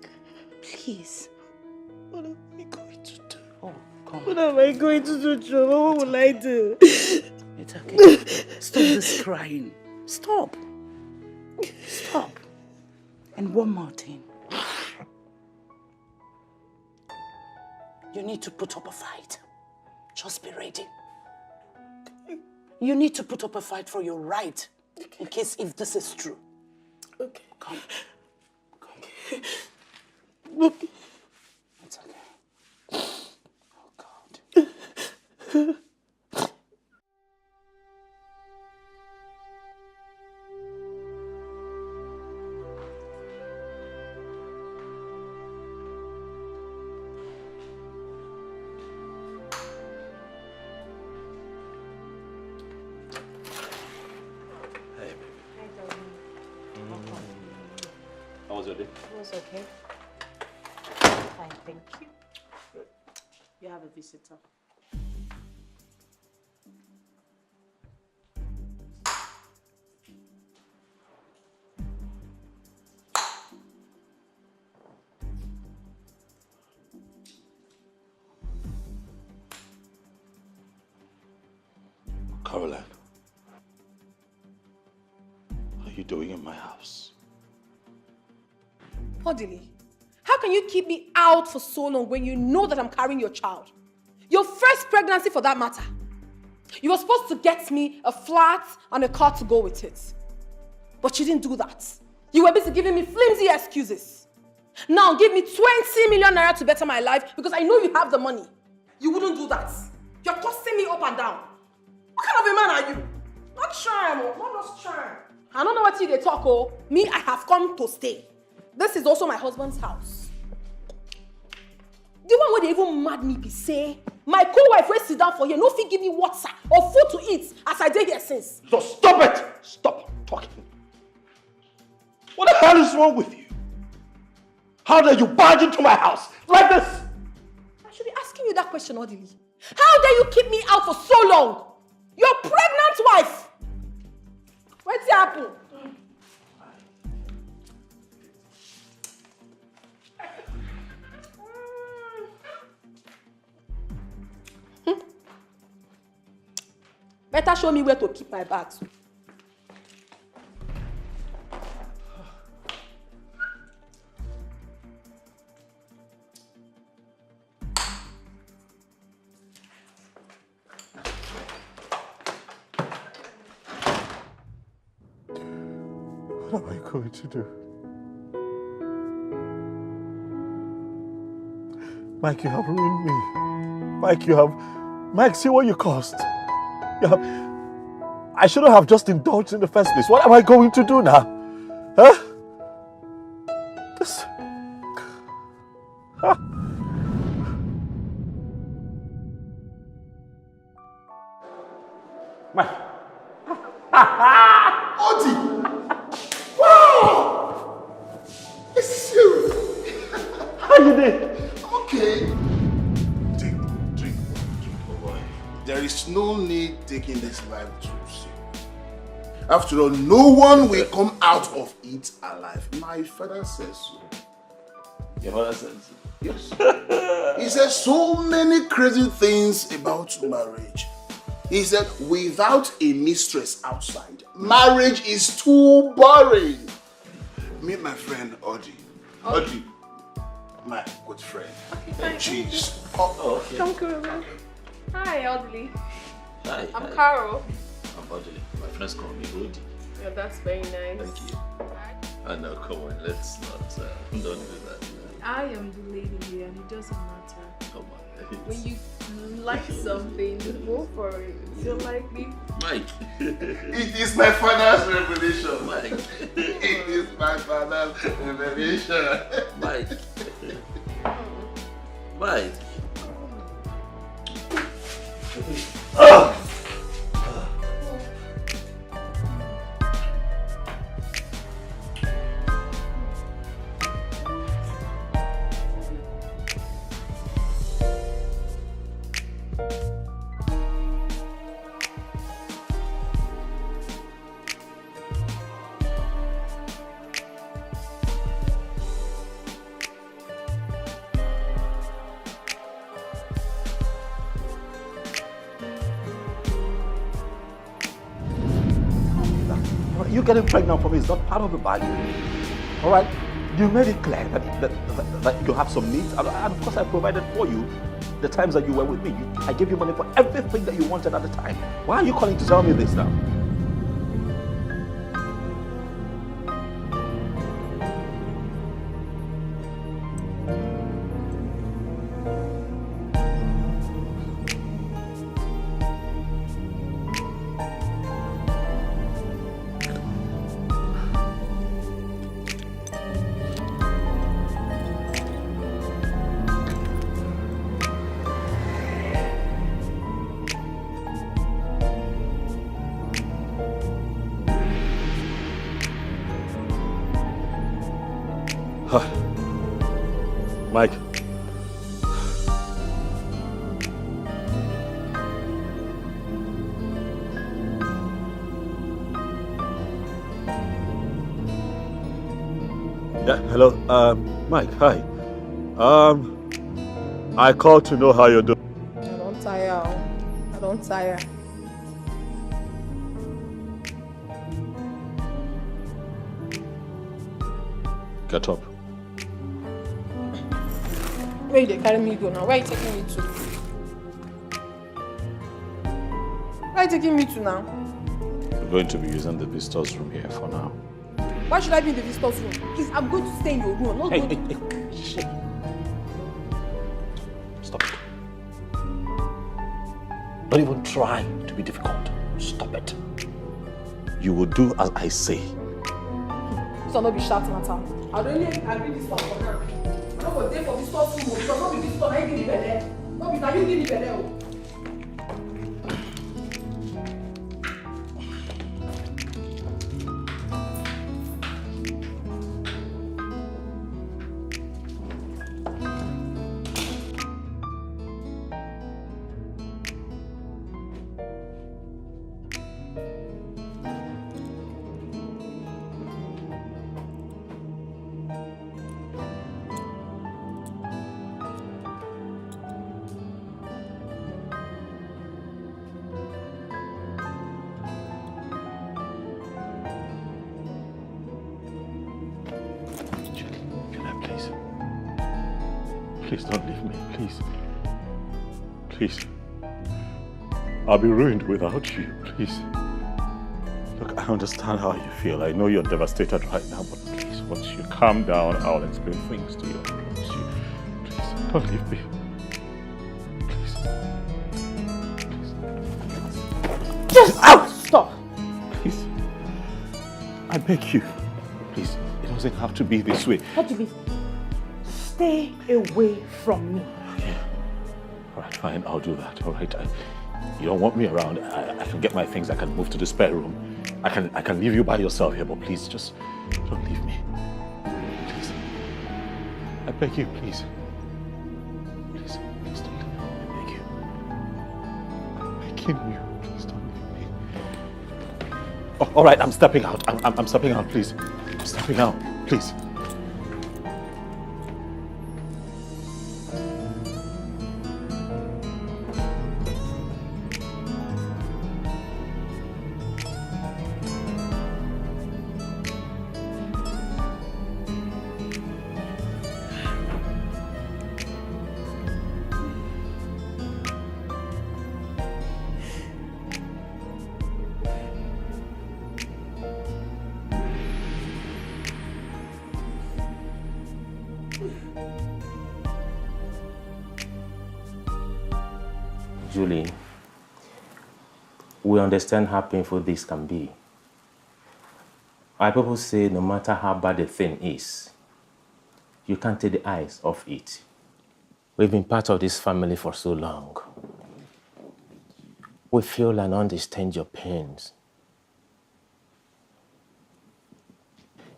Please. What am I going to do? Oh, come on. What am I going to do, Choma? What will I do? It's okay. Stop this crying. Stop. Stop. And one more thing. You need to put up a fight. Just be ready. You need to put up a fight for your right, in case if this is true. Okay. Come. Okay. It's okay. Oh, God. It was okay. Fine, thank you. You have a visitor. Caroline, what are you doing in my house? Odili, how can you keep me out for so long when you know that I'm carrying your child? Your first pregnancy for that matter. You were supposed to get me a flat and a car to go with it. But you didn't do that. You were busy giving me flimsy excuses. Now give me 20 million naira to better my life because I know you have the money. You wouldn't do that. You're cussing me up and down. What kind of a man are you? Not charm, not just charm. I don't know what you they talk, oh. Me, I have come to stay. This is also my husband's house. The one where they even mad me be say, my co-wife will sit down for here, no fit give me water or food to eat as I did here since. So stop it! Stop talking. What the hell is wrong with you? How dare you barge into my house like this? I should be asking you that question, Odili. How dare you keep me out for so long? Your pregnant wife. What's happened? Better show me where to keep my bags. What am I going to do? Mike, you have ruined me. Mike, see what you caused. I shouldn't have just indulged in the first place. What am I going to do now? Huh? This... Huh? Mike. Oti! Wow! Okay. Drink, oh boy. There is no need taking this life too serious. After all, no one will come out of it alive. My father says so. Your father says so? Yes. He said so many crazy things about marriage. He said, without a mistress outside, marriage is too boring. Meet my friend Audrey. Audrey, my good friend. Jeez. Oh, okay. Uncle. Hi, Audley. Hi. I'm Carol. I'm Audley. My friends call me Odi. Yeah, that's very nice. Thank you. I know, come on, let's not, don't do that. I am the lady here and it doesn't matter. Come on. When you like something, go for it. If you like me. Mike. It is my father's revelation. Mike. It is my father's revelation. Mike. Mike. Oh! You getting pregnant for me is not part of the bargain. All right? You made it clear that you have some needs, and of course I provided for you the times that you were with me. I gave you money for everything that you wanted at the time. Why are you calling to tell me this now? Mike. Yeah, hello. Mike, hi. I called to know how you're doing. I don't tire. I don't tire. Get up. Where they carry me go now? Where are you taking me to? Where are you taking me to now? We're going to be using the visitor's room here for now. Why should I be in the visitor's room? Please, I'm going to stay in your room. Not going to... Shit. Stop it. Don't even try to be difficult. Stop it. You will do as I say. So not be shouting at her. I don't need this one for now. I'm not going to for this store room. Because not be this store, I give you better. Not be that you give me better. Please don't leave me, please. Please. I'll be ruined without you, please. Look, I understand how you feel. I know you're devastated right now, but please, once you calm down, I'll explain things to you. I promise you. Please, don't leave me. Please. Just out! Stop! Please. I beg you. Please, it doesn't have to be this way. What do you mean? Stay away from me. Okay. All right, fine, I'll do that. All right, you don't want me around. I can get my things. I can move to the spare room. I can leave you by yourself here, but please, just don't leave me. Please. I beg you, please. Please, please don't leave me. I beg you. I'm begging you. Please don't leave me. Oh, all right, I'm stepping out. I'm stepping out, please. I'm stepping out, please. Julie, we understand how painful this can be. Our people say no matter how bad the thing is, you can't take the eyes off it. We've been part of this family for so long. We feel and understand your pains.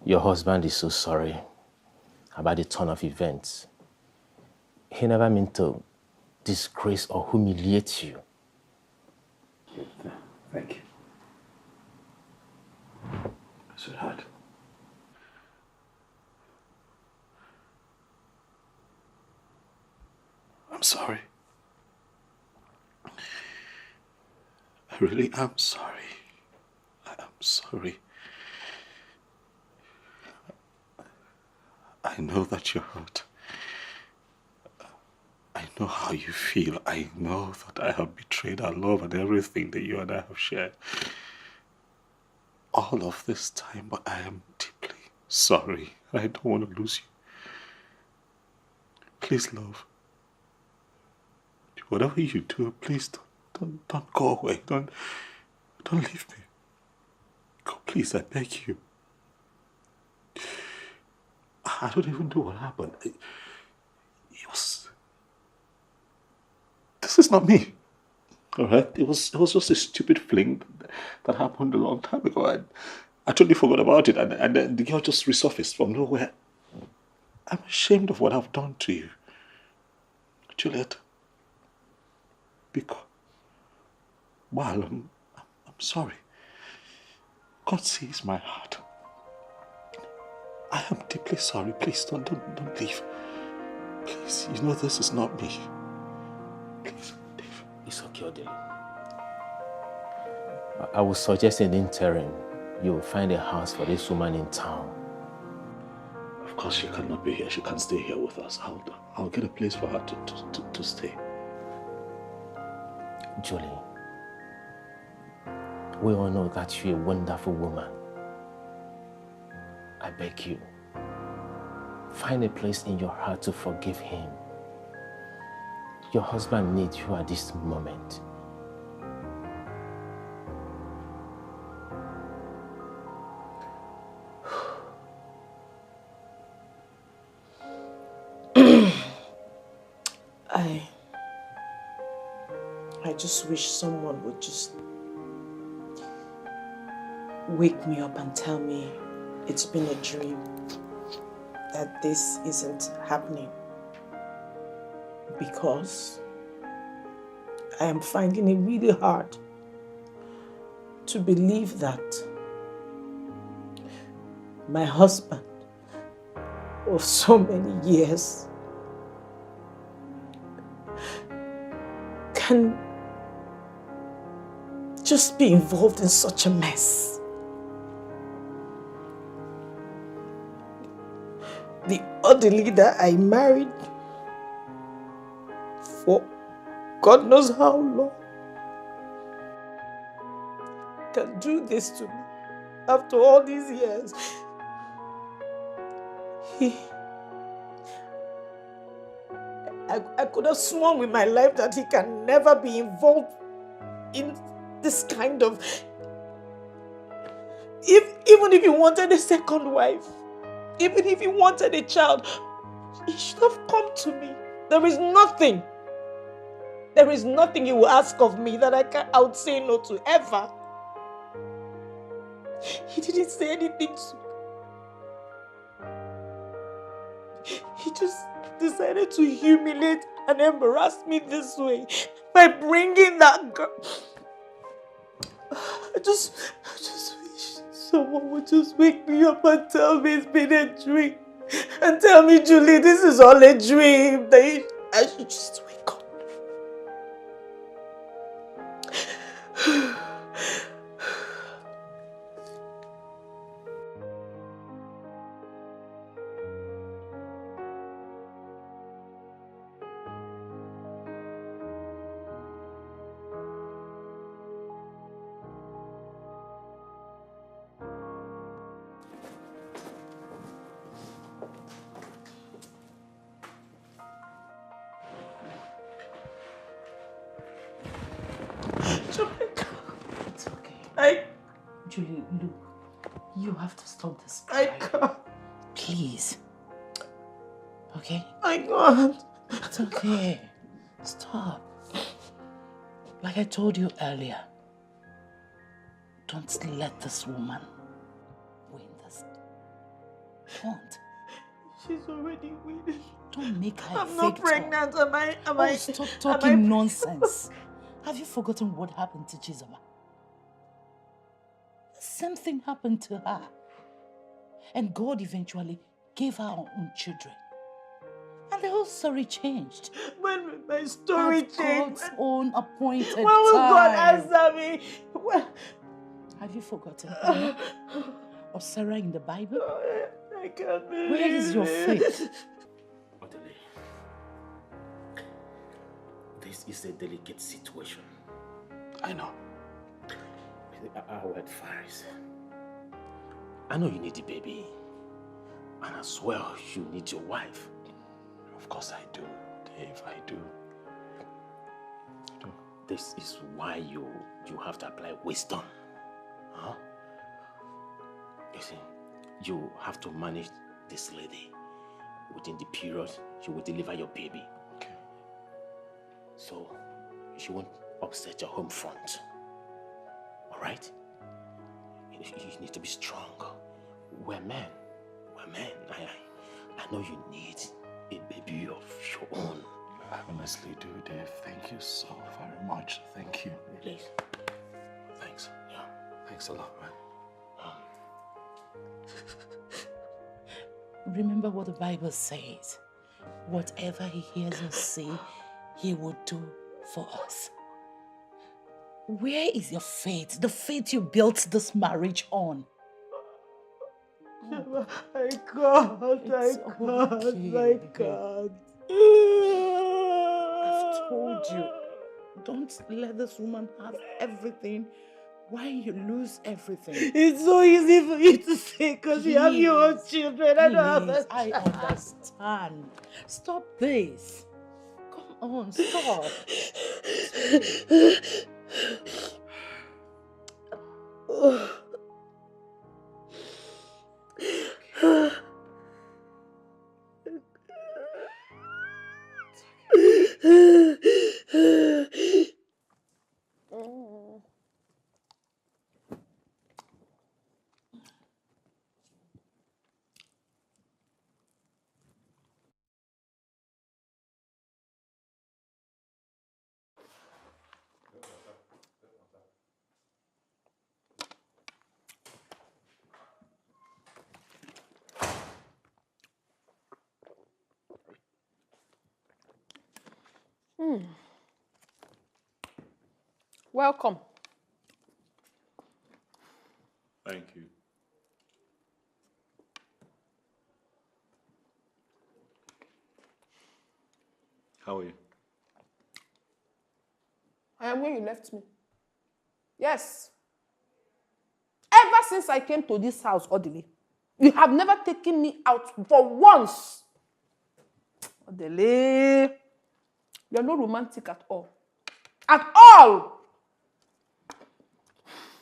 Your husband is so sorry about the turn of events. He never meant to disgrace or humiliate you. Thank you. Sweetheart. I'm sorry. I really am sorry. I am sorry. I know that you're hurt. I know how you feel. I know that I have betrayed our love and everything that you and I have shared. All of this time, but I am deeply sorry. I don't want to lose you. Please, love. Whatever you do, please don't go away. Don't leave me. Go, please, I beg you. I don't even know what happened. It was... This is not me. All right? It was just a stupid fling that happened a long time ago. I totally forgot about it, and then the girl just resurfaced from nowhere. I'm ashamed of what I've done to you. Juliet. Because... Well, I'm sorry. God sees my heart. I am deeply sorry. Please don't leave. Please, you know this is not me. Please, Dave. It's okay, Odile. I would suggest in the interim, you will find a house for this woman in town. Of course, she cannot be here. She can't stay here with us. I'll get a place for her to stay. Julie, we all know that you're a wonderful woman. I beg you, find a place in your heart to forgive him. Your husband needs you at this moment. I just wish someone would just wake me up and tell me it's been a dream, that this isn't happening. Because I am finding it really hard to believe that my husband of so many years can just be involved in such a mess. The other leader I married for God knows how long can do this to me after all these years. I could have sworn with my life that he can never be involved in this kind of... Even if he wanted a second wife, even if he wanted a child, he should have come to me. There is nothing he will ask of me that I would say no to, ever. He didn't say anything to me. he just decided to humiliate and embarrass me this way by bringing that girl. I just wish someone would just wake me up and tell me it's been a dream. And tell me, Julie, this is all a dream. I should just wake up. Julie, look, you have to stop this. I can't. Please. Okay? I can't. It's okay. Stop. Like I told you earlier, don't let this woman win this. Don't. She's already winning. Don't make her I'm not pregnant. Am I? Stop talking nonsense. Have you forgotten what happened to Chizoba? The same thing happened to her. And God eventually gave her her own children. And the whole story changed. When will my story change? God's own appointed when will time. God answer me? Have you forgotten? Of Sarah in the Bible? I can't believe Where is your faith? Odele, this is a delicate situation. I know. Our advice. I know you need the baby. And as well, you need your wife. Of course I do, Dave, I do. This is why you have to apply wisdom. Huh? You see, you have to manage this lady. Within the period, she will deliver your baby. Okay. So, she won't upset your home front. Alright? You need to be strong. We're men. We're men. I know you need a baby of your own. I honestly do, Dave. Thank you so very much. Thank you. Please. Thanks. Yeah. Thanks a lot, man. Remember what the Bible says. Whatever he hears us say, he will do for us. Where is your faith? The faith you built this marriage on? Oh. I can't. I can't. I've told you, don't let this woman have everything. Why you lose everything? It's so easy for you to say because you have your own children. I don't have I understand. Stop this. Come on, stop. Welcome. Thank you. How are you? I am where you left me. Yes. Ever since I came to this house, Odile, you have never taken me out for once. Odile, you're not romantic at all. At all!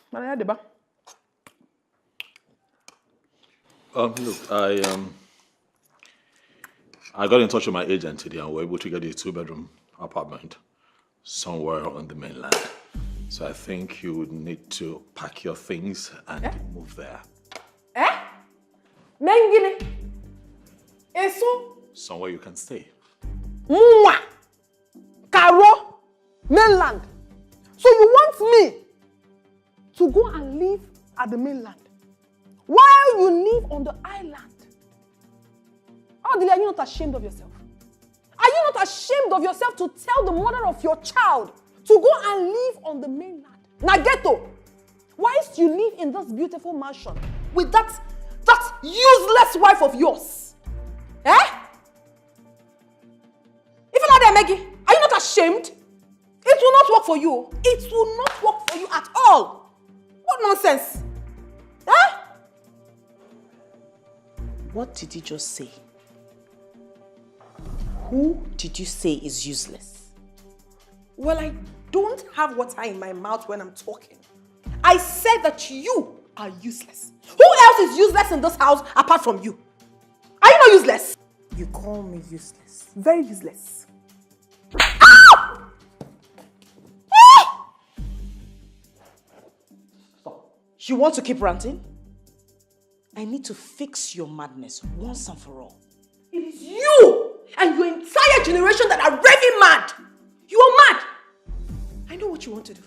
Maria Deba. Look, I got in touch with my agent today and we're able to get a 2-bedroom apartment somewhere on the mainland. So I think you would need to pack your things and move there. Mengini? Eso? Somewhere you can stay. Mwah! Karo, mainland. So you want me to go and live at the mainland while you live on the island? Odile, are you not ashamed of yourself? Are you not ashamed of yourself to tell the mother of your child to go and live on the mainland? Nageto, whilst you live in this beautiful mansion with that useless wife of yours. Eh? Even like that, Maggie, are you not ashamed? It will not work for you. It will not work for you at all. What nonsense? Eh? What did you just say? Who did you say is useless? Well, I don't have water in my mouth when I'm talking. I said that you are useless. Who else is useless in this house apart from you? Are you not useless? You call me useless. Very useless. You want to keep ranting? I need to fix your madness once and for all. It is you and your entire generation that are raving mad. You are mad. I know what you want to do.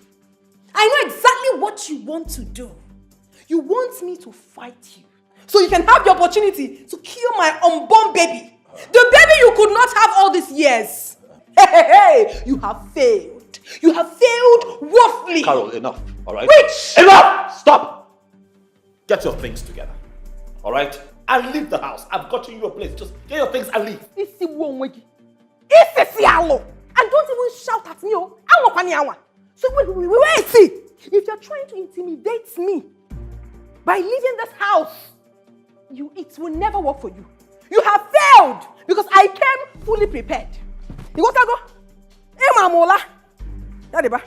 I know exactly what you want to do. You want me to fight you so you can have the opportunity to kill my unborn baby. The baby you could not have all these years. Hey, you have failed. You have failed woefully. Carol, enough, all right? Which? Enough! Stop! Get your things together, all right? And leave the house. I've gotten you a place. Just get your things and leave. And don't even shout at me. So wait, see. If you're trying to intimidate me by leaving this house, it will never work for you. You have failed because I came fully prepared. You want to go? Hey, Mamola. Yadiba.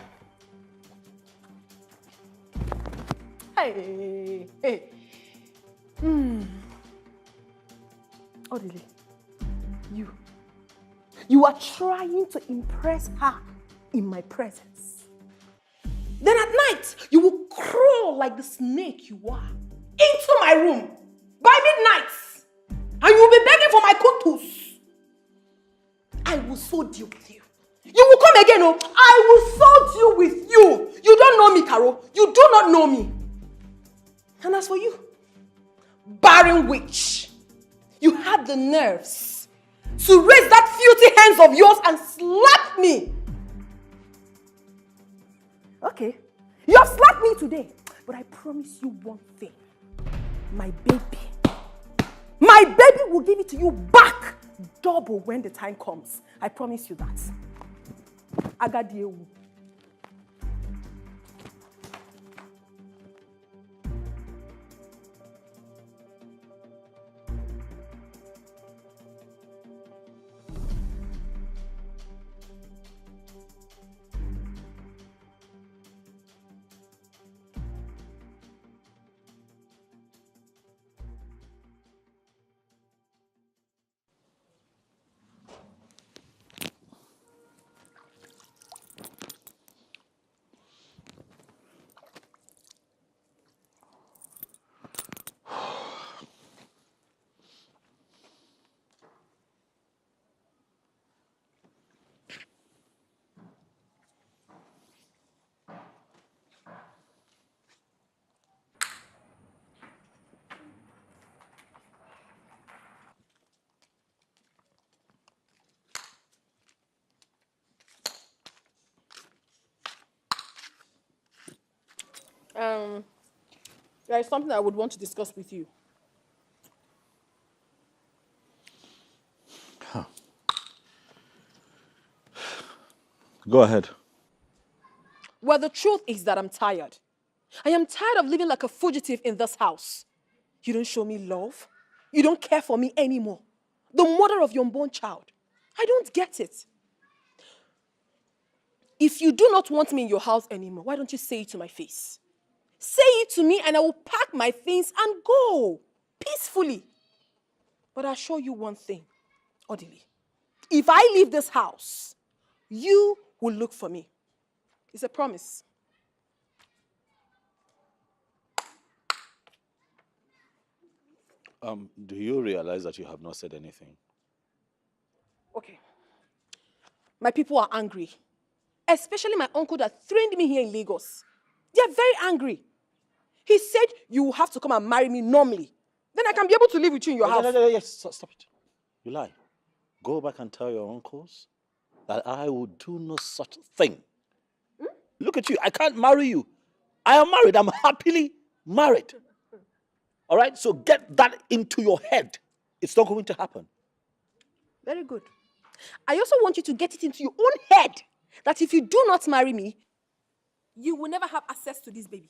Hey. Odile, you are trying to impress her in my presence. Then at night, you will crawl like the snake you are into my room by midnight. And you will be begging for my kutus. I will so deal with you. You will come again, oh. I will so deal with you. You don't know me, Carol. You do not know me. And as for you, barren witch, you had the nerves to raise that filthy hands of yours and slap me. Okay, you have slapped me today, but I promise you one thing. My baby will give it to you back double when the time comes. I promise you that. Agadiewu. There is something I would want to discuss with you. Go ahead. Well, the truth is that I'm tired. I am tired of living like a fugitive in this house. You don't show me love. You don't care for me anymore. The mother of your unborn child. I don't get it. If you do not want me in your house anymore, why don't you say it to my face? Say it to me and I will pack my things and go peacefully. But I'll show you one thing, Odile. If I leave this house, you will look for me. It's a promise. Do you realize that you have not said anything? Okay. My people are angry. Especially my uncle that trained me here in Lagos. They are very angry. He said you will have to come and marry me normally. Then I can be able to live with you in your house. Yes, stop it. You lie. Go back and tell your uncles that I will do no such thing. Look at you. I can't marry you. I am married. I'm happily married. All right? So get that into your head. It's not going to happen. Very good. I also want you to get it into your own head that if you do not marry me, you will never have access to this baby.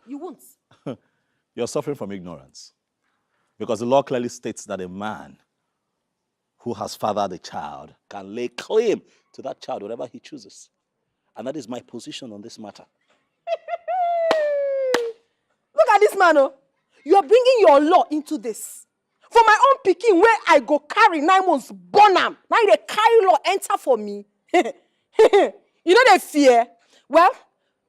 You won't. You're suffering from ignorance. Because the law clearly states that a man who has fathered a child can lay claim to that child whenever he chooses. And that is my position on this matter. Look at this man, oh. You are bringing your law into this. For my own picking, where I go carry 9 months, born am. Now they carry law enter for me. You know they fear. Well,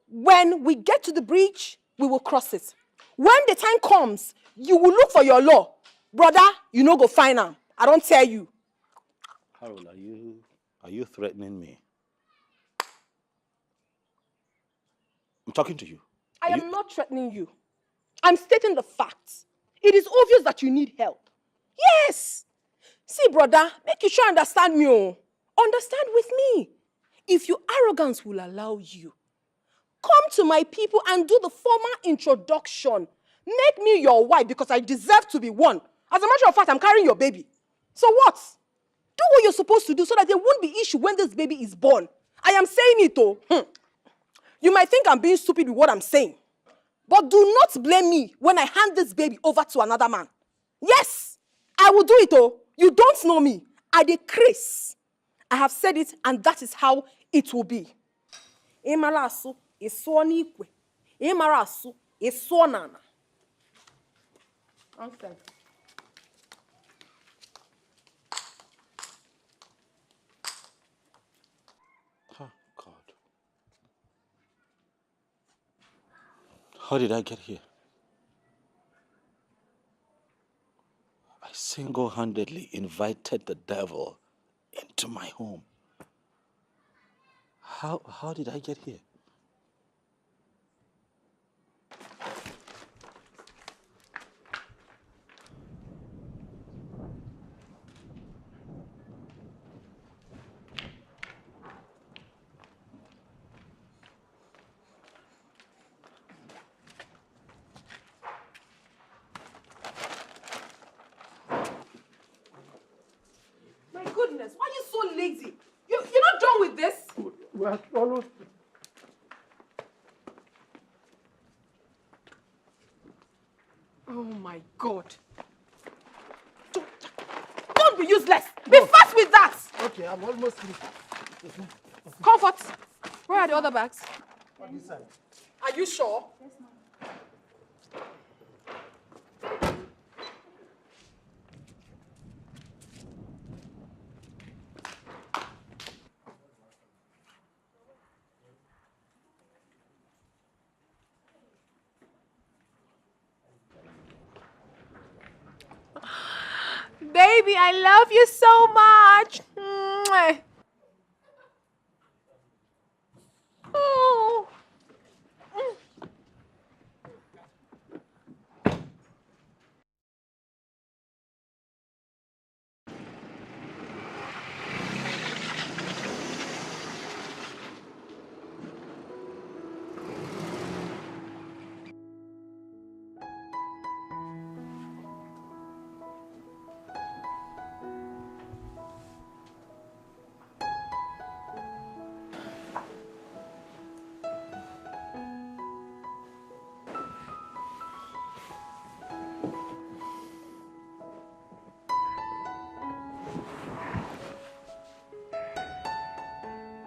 when we get to the bridge, we will cross it. When the time comes, you will look for your law. Brother, you know go find am. I don't tell you. Carol, are you threatening me? I'm talking to you. I am not threatening you. I'm stating the facts. It is obvious that you need help. Yes. See, brother, make you sure understand me. Oh. Understand with me. If your arrogance will allow you, come to my people and do the formal introduction. Make me your wife because I deserve to be one. As a matter of fact, I'm carrying your baby. So what? Do what you're supposed to do so that there won't be issue when this baby is born. I am saying it, oh. You might think I'm being stupid with what I'm saying. But do not blame me when I hand this baby over to another man. Yes, I will do it, oh. You don't know me. I decrease. I have said it, and that is how it will be. Emarasu is so nikwe. Emarasu is so nana. Okay. Oh, God. How did I get here? I single-handedly invited the devil into my home. How did I get here? My goodness, why are you so lazy? You're not done with this? We're almost. Oh my God. Don't be useless. Be fast with that. Okay, I'm almost through. Comfort. Where are the other bags? On this side. Are you sure? Yes, ma'am. Baby, I love you so much. Mwah. Oh.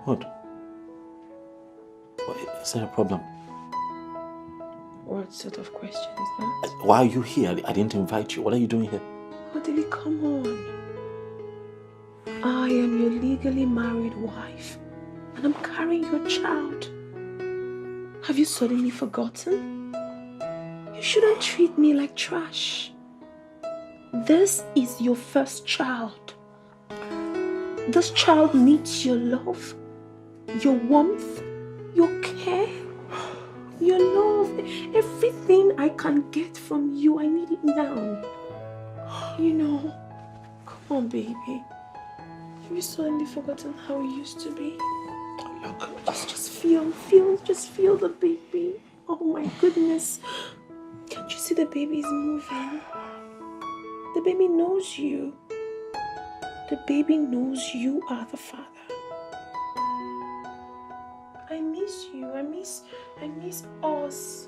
What? Is there a problem? What sort of question is that? Why are you here? I didn't invite you. What are you doing here? Odili, come on. I am your legally married wife, and I'm carrying your child. Have you suddenly forgotten? You shouldn't treat me like trash. This is your first child. This child needs your love, your warmth, your care, your love. Everything I can get from you, I need it now. You know, come on, baby. Have you suddenly forgotten how we used to be? Look, just feel the baby. Oh my goodness. Can't you see the baby's moving? The baby knows you. The baby knows you are the father. I miss you. I miss us.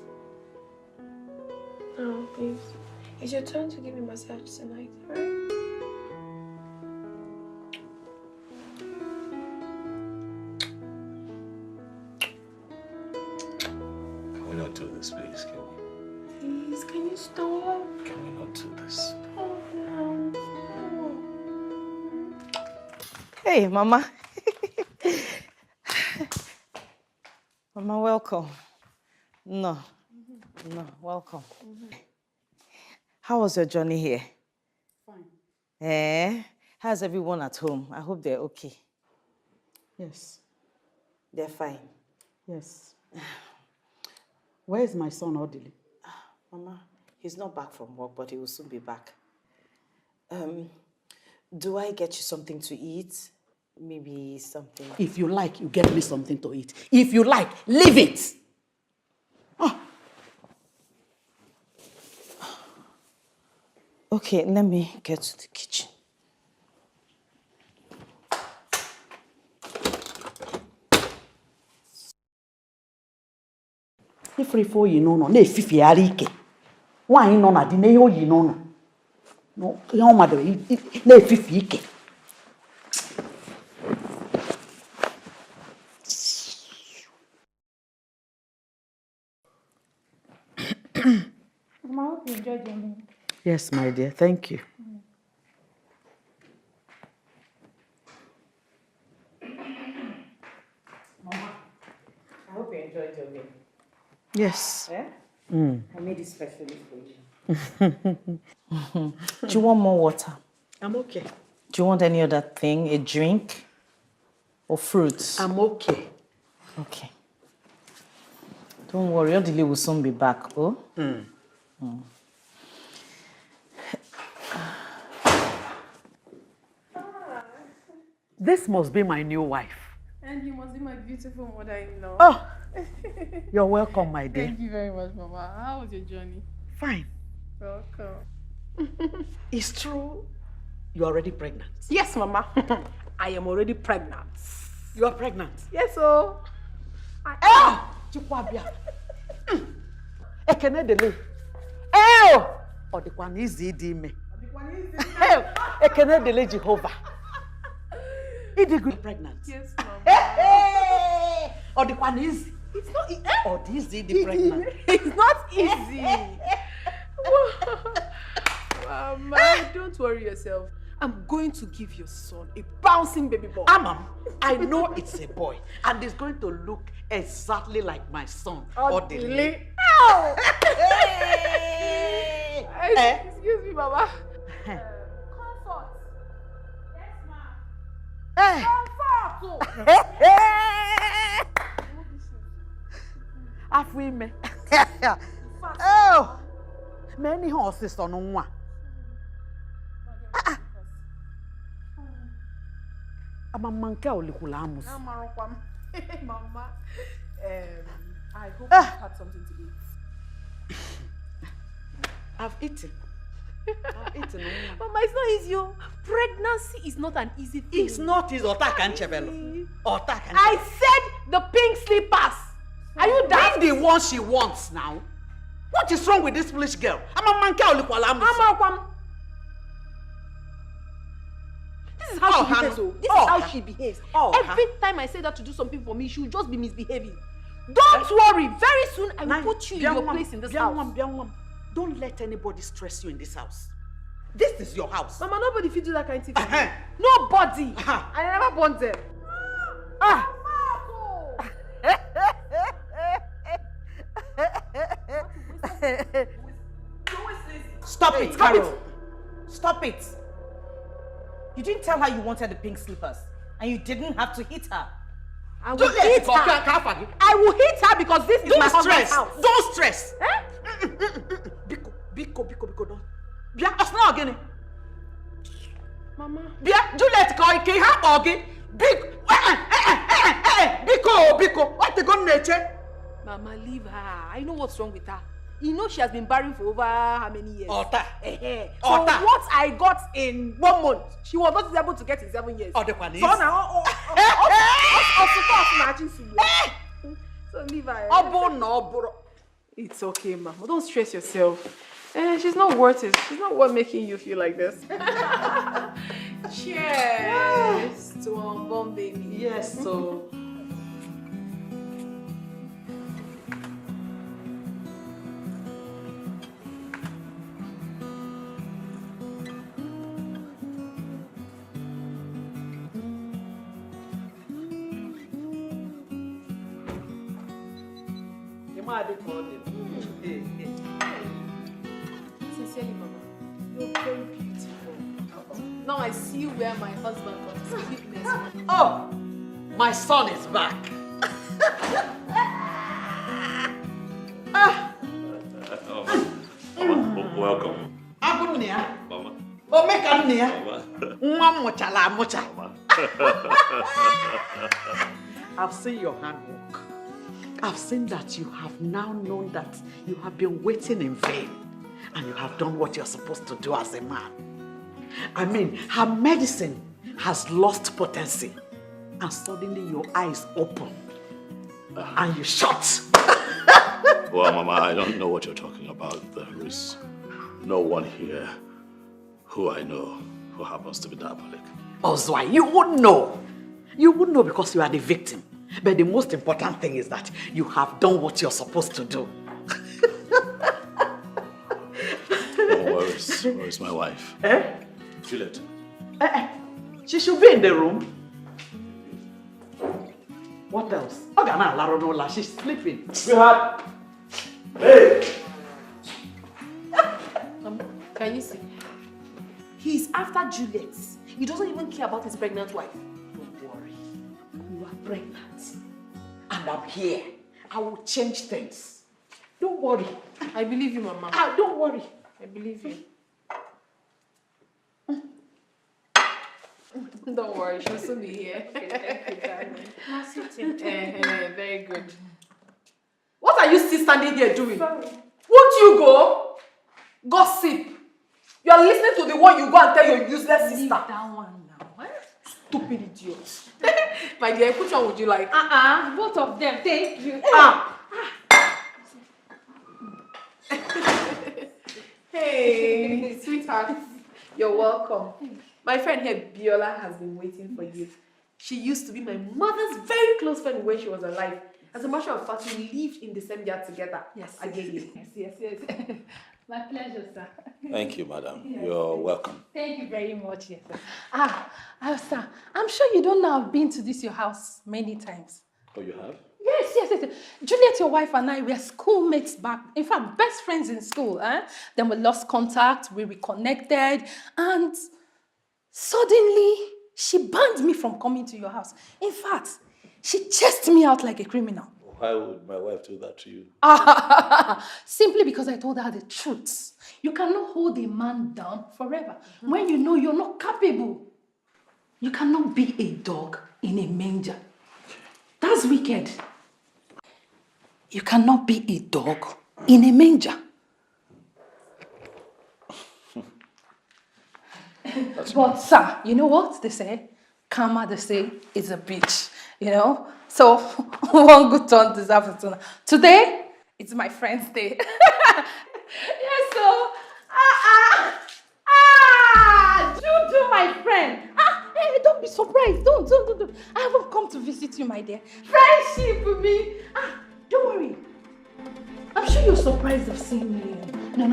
Oh, please. It's your turn to give me a massage tonight, alright? Can we not do this, please? Can we? Please, can you stop? Can we not do this? Oh, no. Hey, Mama. Mama, welcome. No, welcome. How was your journey here? Fine. How's everyone at home? I hope they're okay. Yes. They're fine. Yes. Where is my son, Odili? Mama, he's not back from work, but he will soon be back. Do I get you something to eat? Maybe something... If you like, you get me something to eat. If you like, leave it! Okay, let me get to the kitchen. Ifrifo yi no na efifiyari ike. Nwaanyị nọ na di na ihe oyi no. No, ihe ọ madara na efifi ike. Mama, I hope you enjoyed your meal. Yes, my dear, thank you. Mama, I hope you enjoyed your meal. Yes. Eh? I made it specially for you. Do you want more water? I'm okay. Do you want any other thing? A drink? Or fruits? I'm okay. Okay. Don't worry, Odili will soon be back, oh? This must be my new wife. And you must be my beautiful mother-in-law. Oh, you're welcome, my dear. Thank you very much, Mama. How was your journey? Fine. Welcome. It's true you're already pregnant. Yes, Mama. I am already pregnant. You are pregnant? Yes, oh. Chikwabia. Ekene dele. Oh! Odikwan izi di me. Ekene dele Jehovah. He did good pregnant. Yes, Mama. Hey! Odikwan easy. It's not easy. Or this is the pregnant. It's not easy. Mama, don't worry yourself. I'm going to give your son a bouncing baby boy. Amam, I know it's a boy, and it's going to look exactly like my son. Odili. Excuse me, Mama. Comfort. Yes, ma'am. Hey. Comfort. Afime. Oh, many horses on one. I'm a monkey olikulamus. Mama, I hope you had something to eat. I've eaten. Mama, it's not easy. Pregnancy is not an easy thing. It's not easy. I said the pink slippers. Are you daft? Bring the one she wants now. What is wrong with this foolish girl? I'm a monkey olikulamus. This is how she behaves. This is how she behaves. Every time I say that to do something for me, she will just be misbehaving. Don't worry. Very soon I will put you in your place in this house. Don't let anybody stress you in this house. This is your house. Mama, nobody fit do that kind of thing for me. Nobody. I never born them. Stop it, Carol. Stop it. You didn't tell her you wanted the pink slippers, and you didn't have to hit her. I will hit her. I will hit her because this is my husband's house. Don't stress. Biko, don't. Bia, osna again. Mama. Bia, Juliet, go okay, ha again. Biko, what the gun nature? Mama, leave her. I know what's wrong with her. You know she has been barren for over how many years? Ota. So what I got in 1 month, she was not able to get in 7 years. Oh, the one is. So now, so leave her. It's okay, Mama. Don't stress yourself. She's not worth it. She's not worth making you feel like this. Cheers to unborn baby. Yes, so. Sincerely, Mama, you're very beautiful. Now I see where my husband got his cuteness from. Oh, my son is back. Welcome. Mama. I've seen your handwork. I've seen that you have now known that you have been waiting in vain and you have done what you're supposed to do as a man. I mean, her medicine has lost potency and suddenly your eyes open and you shut. Well, Mama, I don't know what you're talking about. There is no one here who I know who happens to be diabolic. Ozwai, you wouldn't know. You wouldn't know because you are the victim. But the most important thing is that you have done what you're supposed to do. Where is my wife? Juliet. She should be in the room. What else? She's sleeping. Sweetheart. Hey! Can you see? He's after Juliet. He doesn't even care about his pregnant wife. Don't worry. You are pregnant. And I'm here. I will change things. Don't worry. I believe you, Mama. Don't worry. I believe you. Don't worry, she'll soon be here. Very good. What are you still standing here doing? Sorry. Won't you go? Gossip. You are listening to the one you go and tell your useless sister. Leave that one now. What? Stupid idiot. My dear, which one would you like? Both of them. Thank you. Hey, sweetheart. You're welcome. My friend here, Biola, has been waiting for you. She used to be my mother's very close friend when she was alive. As a matter of fact, we lived in the same yard together. Yes. Again. Yes. My pleasure, sir. Thank you, madam. Yes. You're welcome. Thank you very much, yes, sir. Sir, I'm sure you don't know I've been to this your house many times. Oh, you have? Yes. Juliet, your wife, and I were schoolmates back. In fact, best friends in school. Then we lost contact, we reconnected, and suddenly she banned me from coming to your house. In fact, she chased me out like a criminal. Why would my wife do that to you? Simply because I told her the truth. You cannot hold a man down forever when you know you're not capable. You cannot be a dog in a manger. That's wicked. You cannot be a dog in a manger. But sir, you know what they say? Karma, they say, is a bitch. You know? So, one good turn deserves a turn. Today, it's my friend's day. Yes, so, Juju, my friend. Hey, don't be surprised. Don't. I haven't come to visit you, my dear. Friendship with me. Don't worry. I'm sure you're surprised of seeing me. No.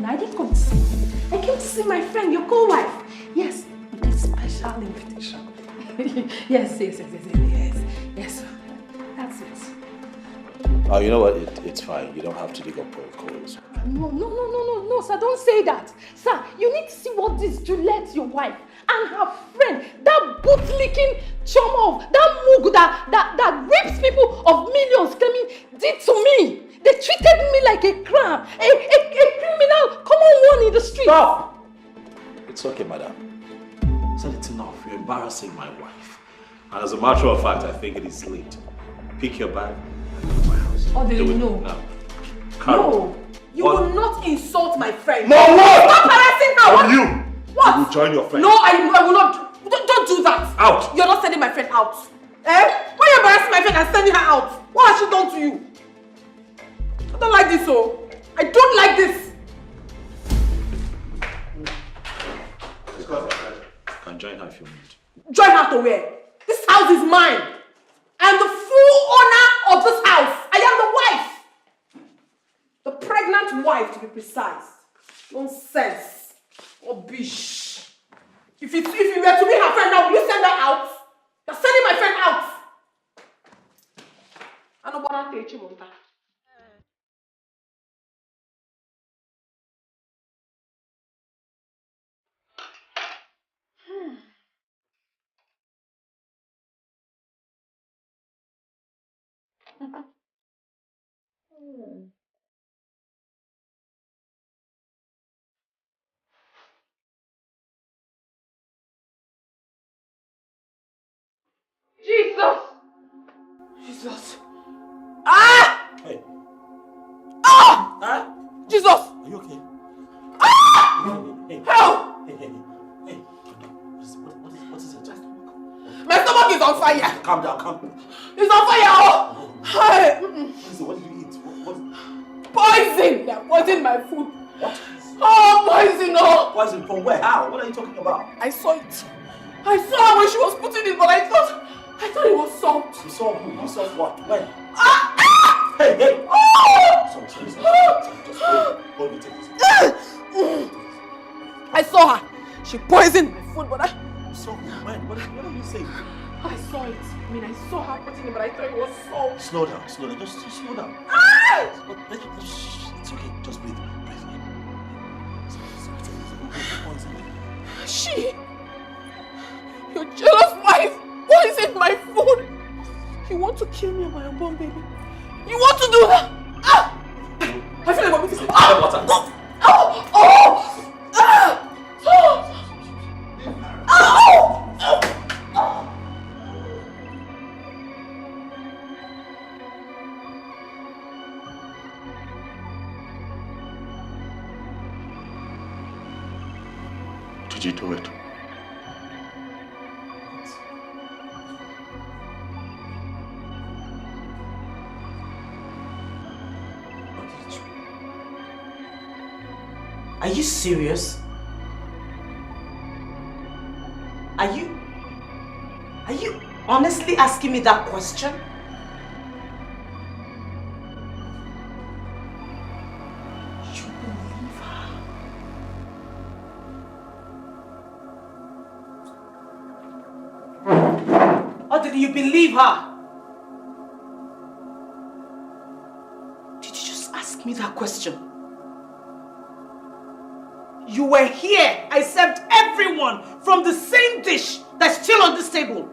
I didn't come to see you. I came to see my friend, your co-wife. Yes, with a special invitation. Yes. That's it. Oh, you know what? It's fine. You don't have to dig up protocols. No, sir, don't say that. Sir, you need to see what this Juliet, your wife, and her friend, that boot-licking chum of, that mug that rapes people of millions, claiming, did to me. They treated me like a crab, a criminal, common one in the street. Stop! It's okay, madam. I said it's enough. You're embarrassing my wife. And as a matter of fact, I think it is late. Pick your bag and go to my house. Oh, do you know? No. Carol. No, you will not insult my friend. No, what? Stop harassing her. What? You? What? You will join your friend. No, I will not. Don't do that. Out. You're not sending my friend out. Eh? Why are you embarrassing my friend and sending her out? What has she done to you? I don't like this, oh. I don't like this. You can join her if you want. Join her to where? This house is mine. I am the full owner of this house. I am the wife. The pregnant wife, to be precise. Nonsense. Rubbish. If you were to be her friend now, will you send her out? You're sending my friend out. I don't want to tell you. Jesus! Ah! Hey. Ah! Huh? Jesus! Are you okay? Ah! Hey. Help! Hey. What is it? My stomach is on fire! Calm down. It's on fire! Oh! Hey. What did you eat? What? Poison! They poisoned my food. What? Oh, poison! Oh! Poison from where? How? What are you talking about? I saw it. I saw her when she was putting it, but I thought it was salt. You saw who? You saw what? When? Ah! Ah! Hey! Oh! Sorry. Just hold me, take this. I saw her. She poisoned my food, but I saw who? When? What are you saying? I saw it. I mean, I saw her putting it, but I thought it was salt. Slow down. Just slow down. Ah! It's okay. Just breathe. She, your jealous wife, poisoned my food. You want to kill me and my unborn baby? You want to do that? Ah! I feel like I'm missing. Ah! Oh! Oh! Ah! Oh! Oh! Did you do it? Are you serious? Are you honestly asking me that question? You believe her? Or did you believe her? Did you just ask me that question? You were here. I served everyone from the same dish that's still on this table.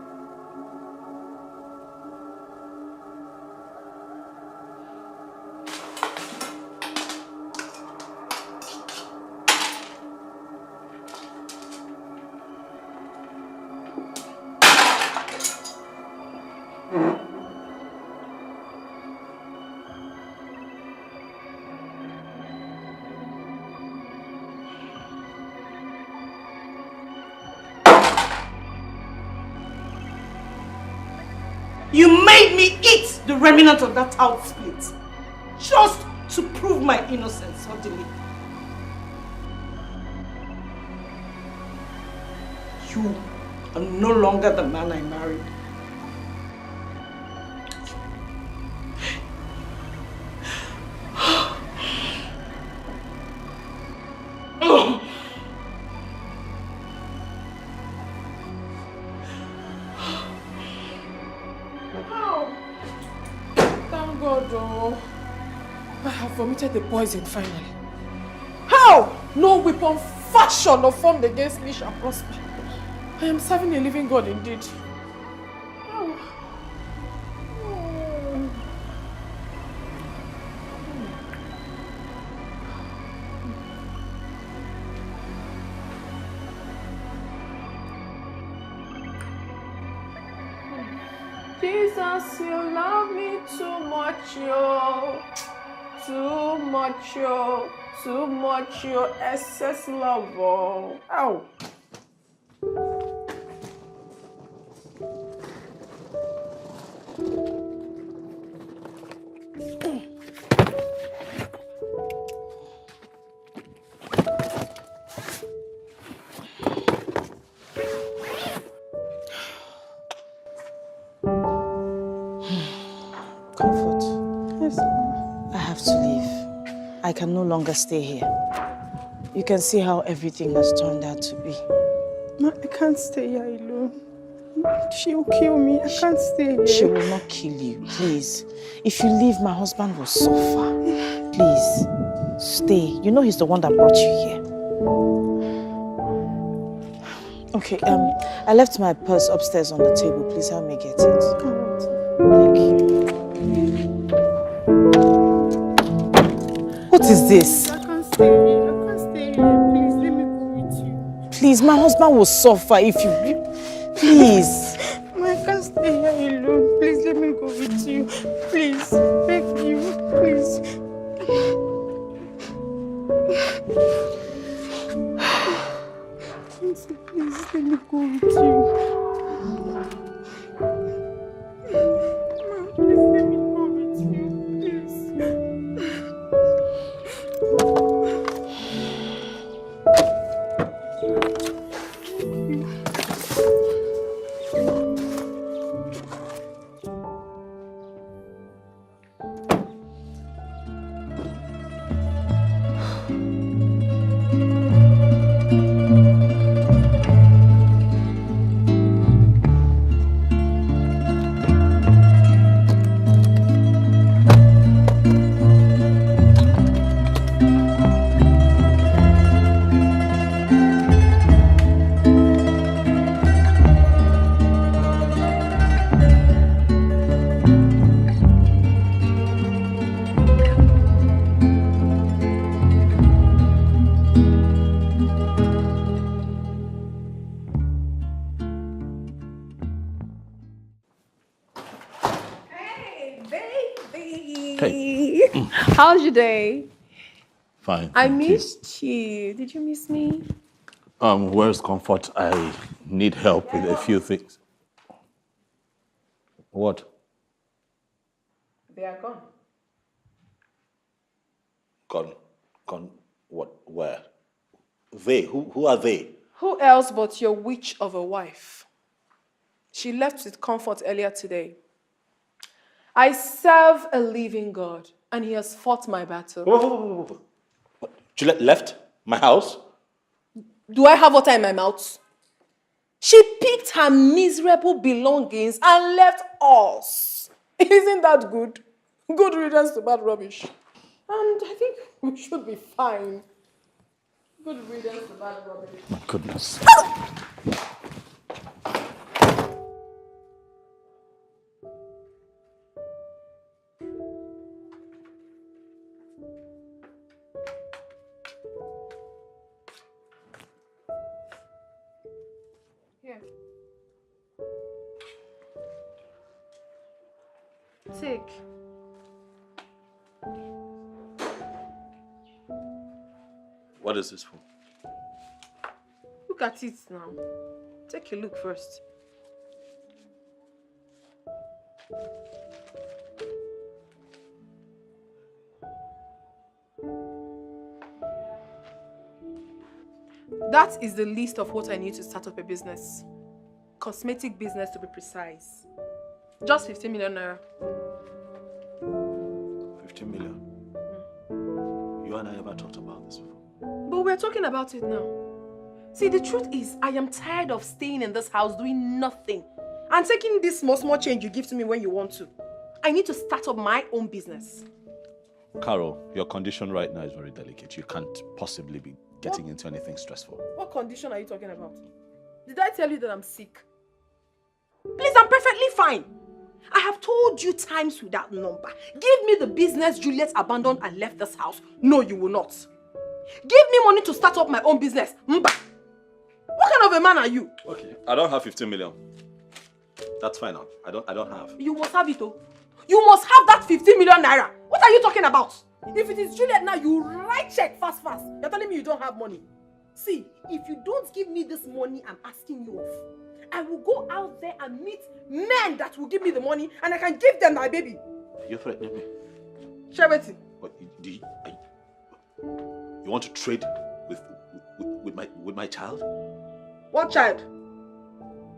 You made me eat the remnant of that out split just to prove my innocence suddenly. You are no longer the man I married. Thank God, oh. I have vomited the poison finally. No weapon fashioned or formed against me shall prosper. I am serving a living God indeed. Oh. Jesus, you love me too much, yo. Too much, yo. Too much, yo. Excess love, oh. Ow. Comfort. Yes, I have to leave. I can no longer stay here. You can see how everything has turned out to be. Ma, I can't stay here alone. She will kill me. I can't stay here. She will not kill you, please. If you leave, my husband will suffer. Please, stay. You know he's the one that brought you here. Okay, I left my purse upstairs on the table. Please help me get it. Thank you. What is this? I can't stay here. I can't stay here. Please, let me go with you. Please, my husband will suffer if you... Please. Ma, I can't stay here alone. Please, let me go with you. Please, beg you. Please. Please, let me go with you. Ma, please, let me go with you. Please. How's your day? Fine. I thank you. missed you. Did you miss me? Where's Comfort? I need help with a few things. What? They are gone. Gone. What? Where? They? Who are they? Who else but your witch of a wife? She left with Comfort earlier today. I serve a living God, and he has fought my battle. What? Juliet left my house? Do I have water in my mouth? She picked her miserable belongings and left us. Isn't that good? Good riddance to bad rubbish. And I think we should be fine. Good riddance to bad rubbish. My goodness. Here. Take. What is this for? Look at it now. Take a look first. That is the list of what I need to start up a business. Cosmetic business to be precise. Just 15 million naira. 15 million. You and I never talked about this before. But we're talking about it now. See, the truth is, I am tired of staying in this house doing nothing and taking this small change you give to me when you want to. I need to start up my own business. Carol, your condition right now is very delicate. You can't possibly be getting into anything stressful. What condition are you talking about? Did I tell you that I'm sick? Please, I'm perfectly fine. I have told you times without number. Give me the business Juliet abandoned and left this house. No, you will not. Give me money to start up my own business. Mba. What kind of a man are you? Okay, I don't have 15 million. That's fine now. I don't have. You must have it, oh. You must have that 15 million naira. What are you talking about? If it is Juliet now, you write check fast. You're telling me you don't have money. See, if you don't give me this money I'm asking you of, I will go out there and meet men that will give me the money and I can give them my baby. You're threatening me. Shabeti. What, you want to trade with my child? What child?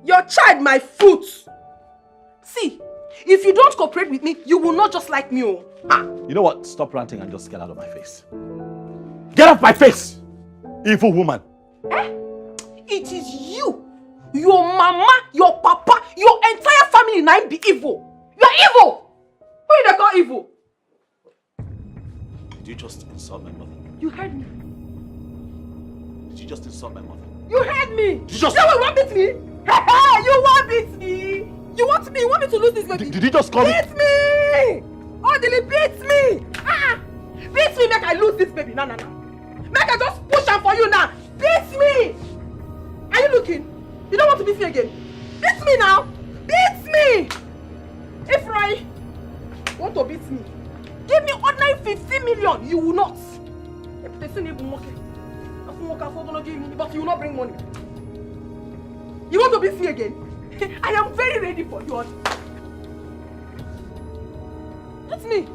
Your child, my fruit. See, if you don't cooperate with me, you will not just like me. Oh. Ah. You know what? Stop ranting and just get out of my face. Get off my face! Evil woman. It is you, your mama, your papa, your entire family now be evil. You are evil. Who you call evil? Did you just insult my mother? You heard me. Did you just insult my mother? You heard me. Did you just... You want beat me? You want beat me? You want me? You want me to lose this baby? Did you just call me? Beat me! Oh, did he beat me? Beat me, make I lose this baby. No. Make I just push him for you now. Beat me! Are you looking? You don't want to beat me again? Beat me now! Beat me! If I want to beat me, give me ordinary 50 million. You will not. But you will not bring money. You want to beat me again? I am very ready for you. That's me.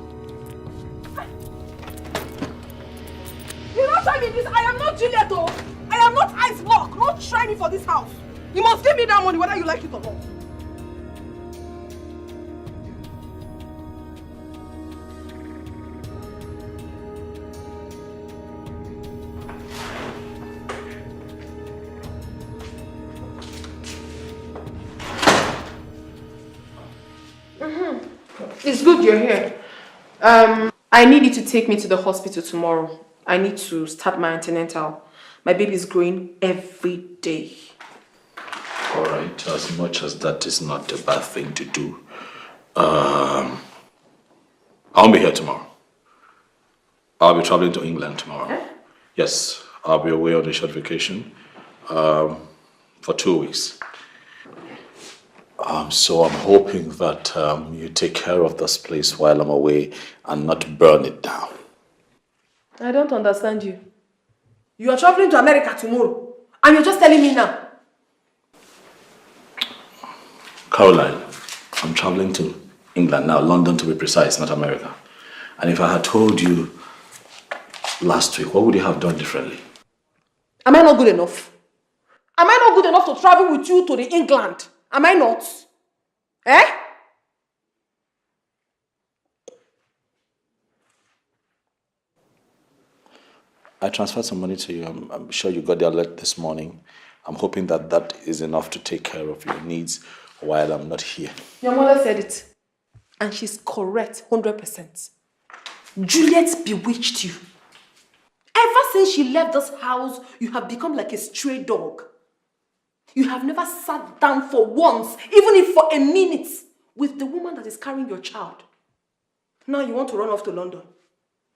You not try me this. I am not Juliet. I am not ice block. Not try me for this house. You must give me that money whether you like it or not. It's good you're here. I need you to take me to the hospital tomorrow. I need to start my antenatal. My baby is growing every day. All right, as much as that is not a bad thing to do, I'll be here tomorrow. I'll be traveling to England tomorrow. Yes, I'll be away on a short vacation for 2 weeks. So I'm hoping that you take care of this place while I'm away and not burn it down. I don't understand you. You are traveling to America tomorrow and you're just telling me now. Caroline, I'm traveling to England now, London to be precise, not America. And if I had told you last week, what would you have done differently? Am I not good enough? Am I not good enough to travel with you to the England? Am I not? I transferred some money to you. I'm sure you got the alert this morning. I'm hoping that that is enough to take care of your needs while I'm not here. Your mother said it. And she's correct, 100%. Juliet bewitched you. Ever since she left this house, you have become like a stray dog. You have never sat down for once, even if for a minute, with the woman that is carrying your child. Now you want to run off to London.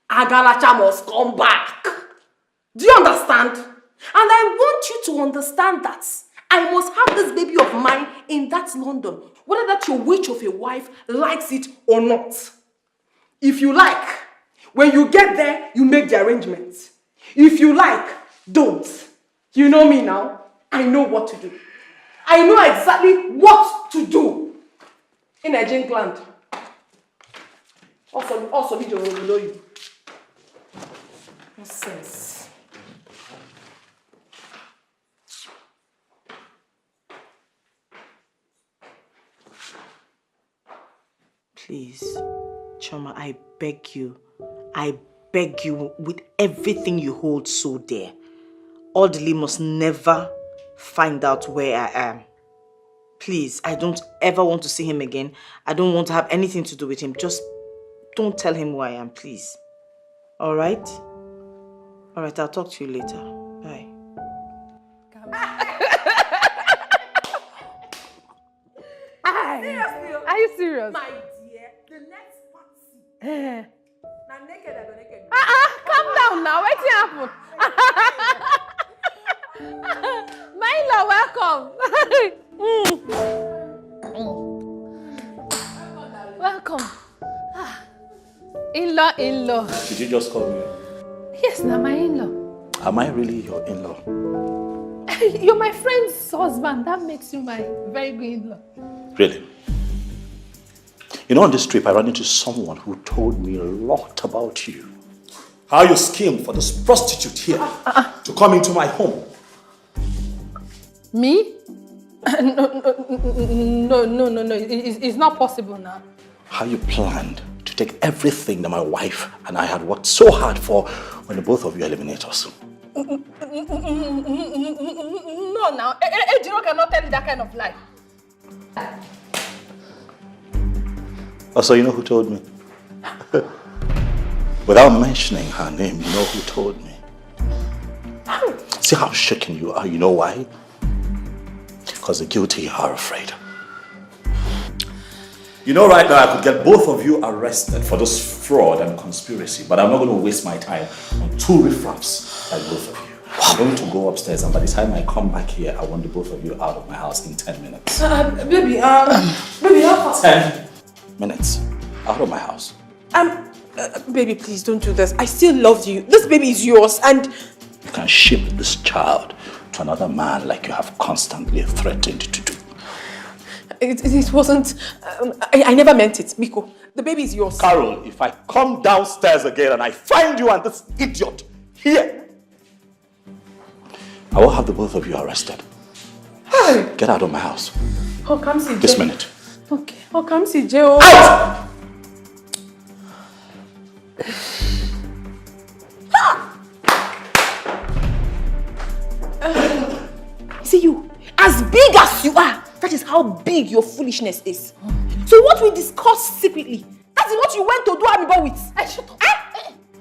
Agalacha must come back. Do you understand? And I want you to understand that I must have this baby of mine in that London, whether that your witch of a wife likes it or not. If you like, when you get there, you make the arrangements. If you like, don't. You know me now. I know what to do. I know exactly what to do. In Nigerian land. Also, video will know you. Nonsense. Please, Choma, I beg you with everything you hold so dear. Audley must never find out where I am. Please, I don't ever want to see him again. I don't want to have anything to do with him. Just don't tell him who I am, please. Alright? Alright, I'll talk to you later. serious? My dear, the next party. Eh. Now naked, I go naked. Calm down now. What's happened? My in-law, welcome. Welcome. In-law. Did you just call me? Yes, now my in-law. Am I really your in-law? You're my friend's husband. That makes you my very good in-law. Really? You know, on this trip, I ran into someone who told me a lot about you. How you schemed for this prostitute here to come into my home. Me? No. It's not possible now. How you planned to take everything that my wife and I had worked so hard for when the both of you eliminate us. No, now. Ejiro cannot tell you that kind of lie. Oh, so you know who told me? Without mentioning her name, you know who told me? See how shaken you are, you know why? Because the guilty are afraid. You know right now I could get both of you arrested for this fraud and conspiracy, but I'm not going to waste my time on two riffraffs like both of you. I'm going to go upstairs, and by the time I come back here, I want the both of you out of my house in 10 minutes. Baby, how fast? 10 minutes. Out of my house. Baby, please don't do this. I still love you. This baby is yours, and You can ship this child to another man like you have constantly threatened to do. it wasn't. I never meant it, Miko. The baby is yours. Carol, if I come downstairs again and I find you and this idiot here, I will have the both of you arrested. Hey. Get out of my house. Oh, come see This Jay. minute. Okay. Oh, come see Joe. Out! See you, as big as you are, that is how big your foolishness is. So what we discussed secretly, that is what you went to do Amibo with. Shut up.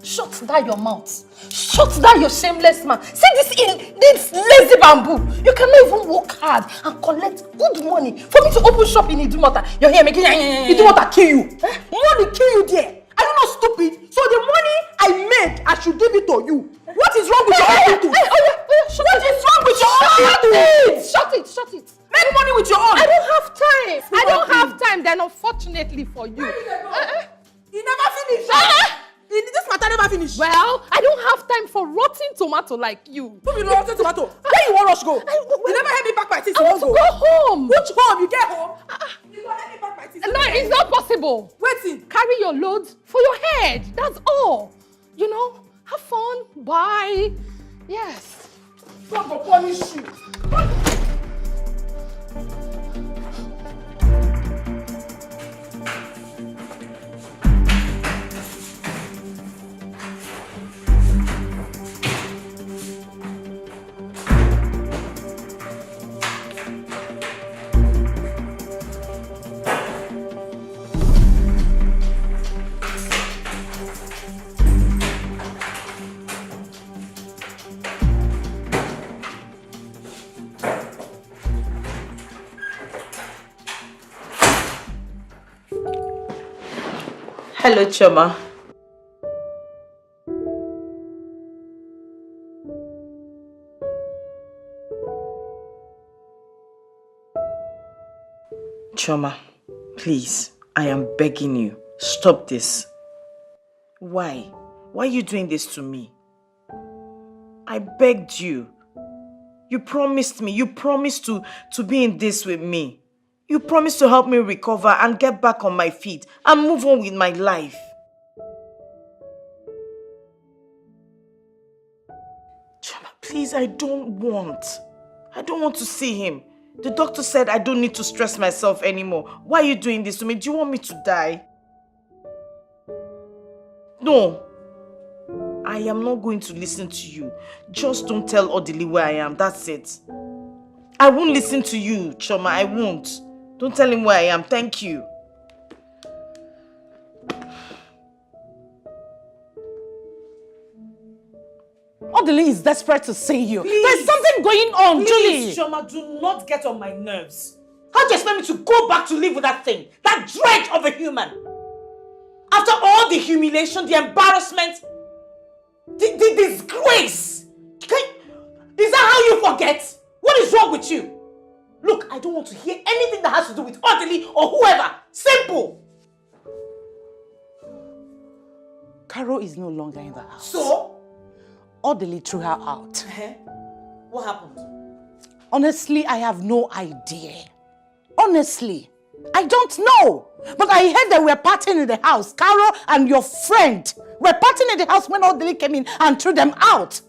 Shut down your mouth. Shut down your shameless man. See this lazy bamboo. You cannot even work hard and collect good money for me to open shop in Idumota. You're here making Idumota kill you. Money kill you there. Are you not stupid? So the money I made, I should give it to you. What is wrong with your attitude? What is wrong with your attitude? Shut it. Make money with your own. I don't have time. I don't have time. Then unfortunately for you. You never finish. This matter never finished. Well, I don't have time for rotten tomato like you. Who be rotten tomato? Where you want rush go? You never help me pack my things. I want to go home. Which home? You get home? You gonna help me pack my things. No, it's not possible. Waiting. Carry your loads for your head. That's all. You know, have fun. Bye. Yes. God will punish you. Hello, Choma. Choma, please, I am begging you, stop this. Why? Why are you doing this to me? I begged you. You promised me, you promised to be in this with me. You promised to help me recover and get back on my feet and move on with my life. Chama, please, I don't want to see him. The doctor said I don't need to stress myself anymore. Why are you doing this to me? Do you want me to die? No. I am not going to listen to you. Just don't tell Odili where I am. That's it. I won't listen to you, Choma. I won't. Don't tell him where I am. Thank you. Odili is desperate to see you. Please. There's something going on, Julie. Please, Choma, do not get on my nerves. How How do you expect me to go back to live with that thing? That dredge of a human? After all the humiliation, the embarrassment, the disgrace. Is that how you forget? What is wrong with you? Look, I don't want to hear anything that has to do with Audley or whoever. Simple. Carol is no longer in the house. So? Audley threw her out. What happened? Honestly, I have no idea. Honestly, I don't know. But I heard that we were partying in the house. Carol and your friend were partying in the house when Audley came in and threw them out.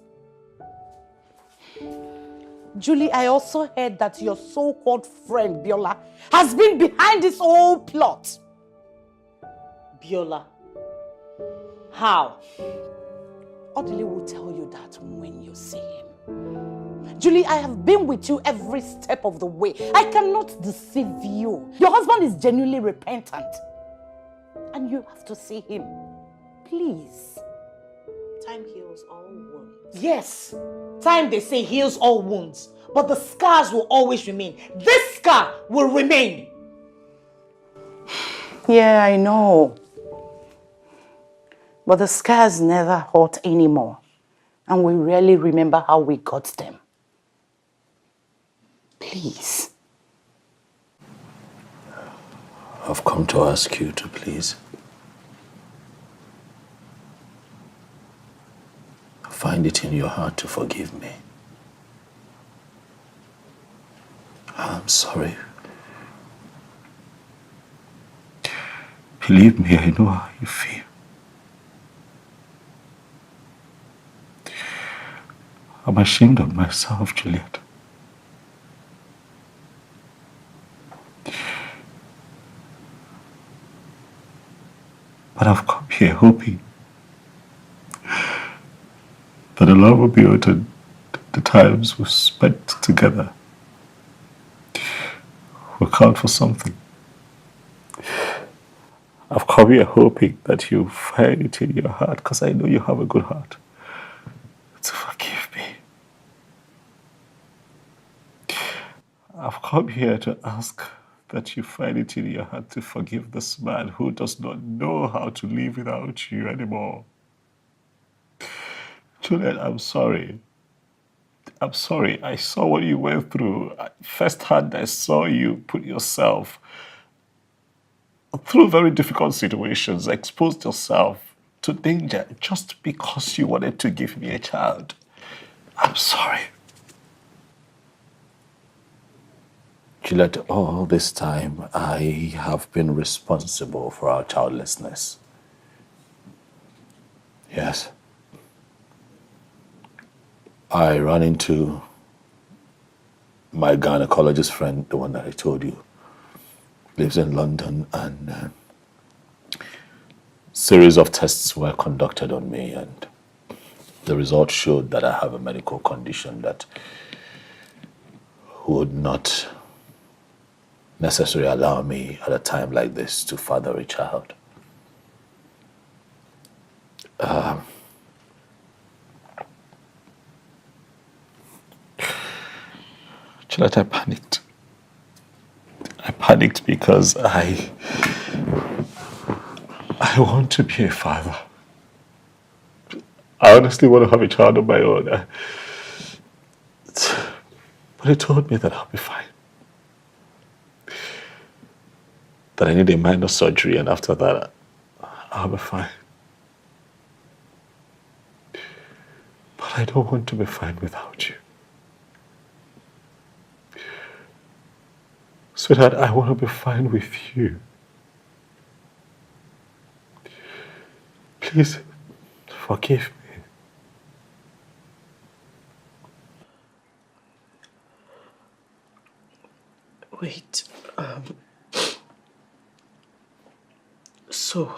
Julie, I also heard that your so-called friend, Biola, has been behind this whole plot. Biola? How? Audley will tell you that when you see him. Julie, I have been with you every step of the way. I cannot deceive you. Your husband is genuinely repentant. And you have to see him. Please. Time heals all wounds. Yes. Time, they say, heals all wounds. But the scars will always remain. This scar will remain. Yeah, I know. But the scars never hurt anymore. And we rarely remember how we got them. Please. I've come to ask you to please find it in your heart to forgive me. I'm sorry. Believe me, I know how you feel. I'm ashamed of myself, Juliet. But I've come here hoping that the love will be uttered, the times we've spent together will count for something. I've come here hoping that you find it in your heart, because I know you have a good heart, to forgive me. I've come here to ask that you find it in your heart to forgive this man who does not know how to live without you anymore. Juliet, I'm sorry. I'm sorry. I saw what you went through. Firsthand, I saw you put yourself through very difficult situations, exposed yourself to danger just because you wanted to give me a child. I'm sorry. Juliet, all this time, I have been responsible for our childlessness. Yes. I ran into my gynecologist friend, the one that I told you, lives in London, and series of tests were conducted on me, and the results showed that I have a medical condition that would not necessarily allow me at a time like this to father a child. Juliet, I panicked. I panicked because I want to be a father. I honestly want to have a child of my own. But he told me that I'll be fine. That I need a minor surgery, and after that, I'll be fine. But I don't want to be fine without you. Sweetheart, I want to be fine with you. Please, forgive me. Wait, so,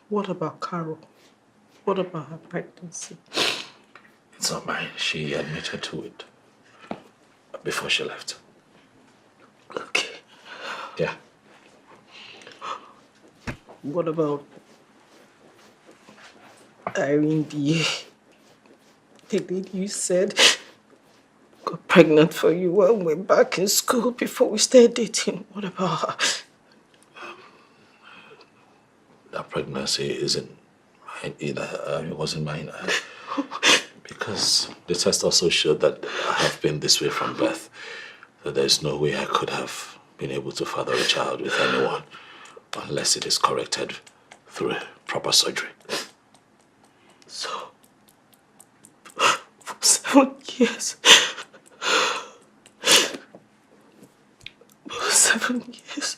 what about Carol? What about her pregnancy? It's not mine. She admitted to it before she left. Okay. Yeah. What about Irene, the lady you said got pregnant for you when we're back in school before we started dating. What about her? That pregnancy isn't mine either. It wasn't mine. Because the test also showed that I have been this way from birth. That there's no way I could have been able to father a child with anyone unless it is corrected through proper surgery. So, for 7 years. For 7 years.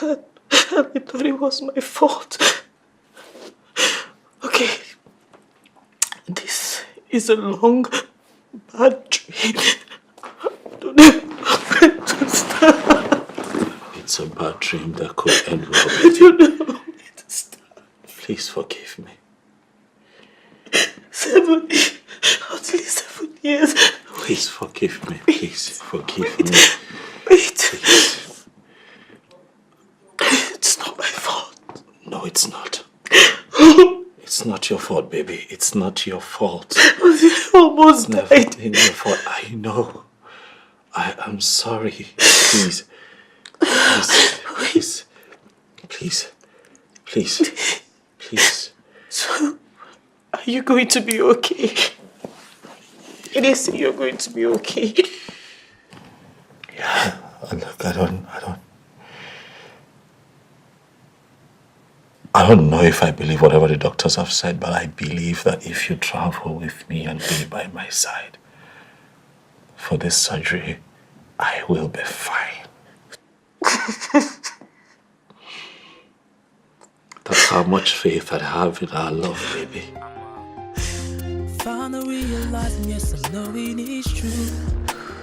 I thought it was my fault. Okay. This is a long, bad dream. I don't know when to start. It's a bad dream that could end well with you. I don't know when to start. Please forgive me. 7, at least 7 years. Please forgive me. Please forgive me. Wait. Please. It's not my fault. No, it's not. It's not your fault, baby. It's not your fault. I almost Never died. been your fault. I know. I am sorry. Please. Please. Please. Please. Please. So, are you going to be okay? It is you're going to be okay. Yeah. Look, I don't know if I believe whatever the doctors have said, but I believe that if you travel with me and be by my side for this surgery, I will be fine. That's how much faith I have in our love, baby. Finally realizing, yes, I know it is true.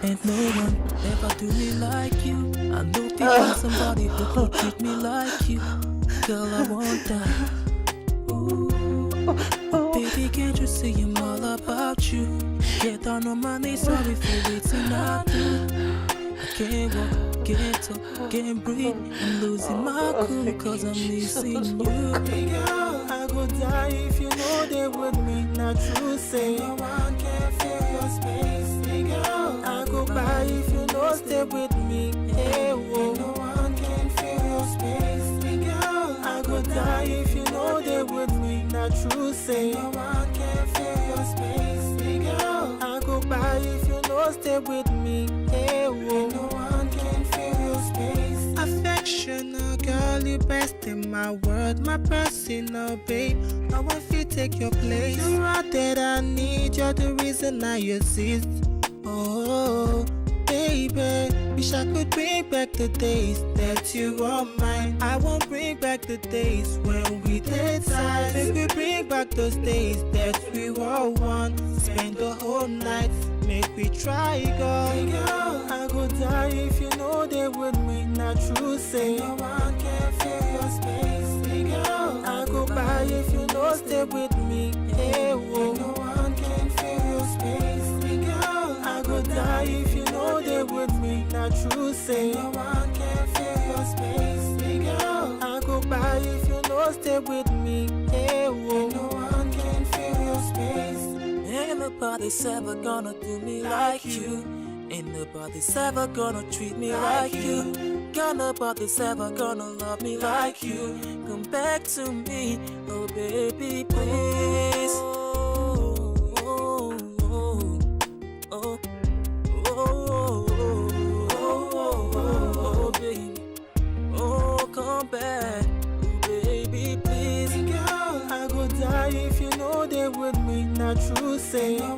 Ain't no one ever do me like you. I know people somebody who could treat me like you. Girl, I want that. Ooh. Baby, can't you see I'm all about you? Get down on my knees, sorry for waiting I do. I can't walk, can't talk, can't breathe. I'm losing my cool cause I'm missing you. Girl, I go die if you know they with me. Not true, say no one can fill your space. Girl, I go by if you know stay with me. Hey, whoa. No one can fill your space. I go die if you know they with me. Not true, say no one can fill your space. Girl, I go by if you know stay with me. Hey, whoa. No one can fill your space. Affectional girl, you best in my world, my personal babe. I want you to take your place. You're out that I need, you're the reason I exist. Oh, baby, wish I could bring back the days that you were mine. I won't bring back the days when we did time. Make we bring back those days that we were one. Spend the whole night, make we try, girl. I go die if you know they with me. Not true, say no one can fill your space. Girl, I go by if you know stay with me. Hey, whoa. No one can fill your space. I go die if you know they with me. Not true, say no one can fill your space. Girl, I go by if you know stay with me. Hey, whoa. No one can fill your space. Ain't nobody's ever gonna do me like you. Ain't nobody's ever gonna treat me like you. Got nobody's ever gonna love me like you. Come back to me, oh baby, please. Oh, baby. Oh, come back. Oh, baby, please. Girl, I go die if you know they with me. Not true, say no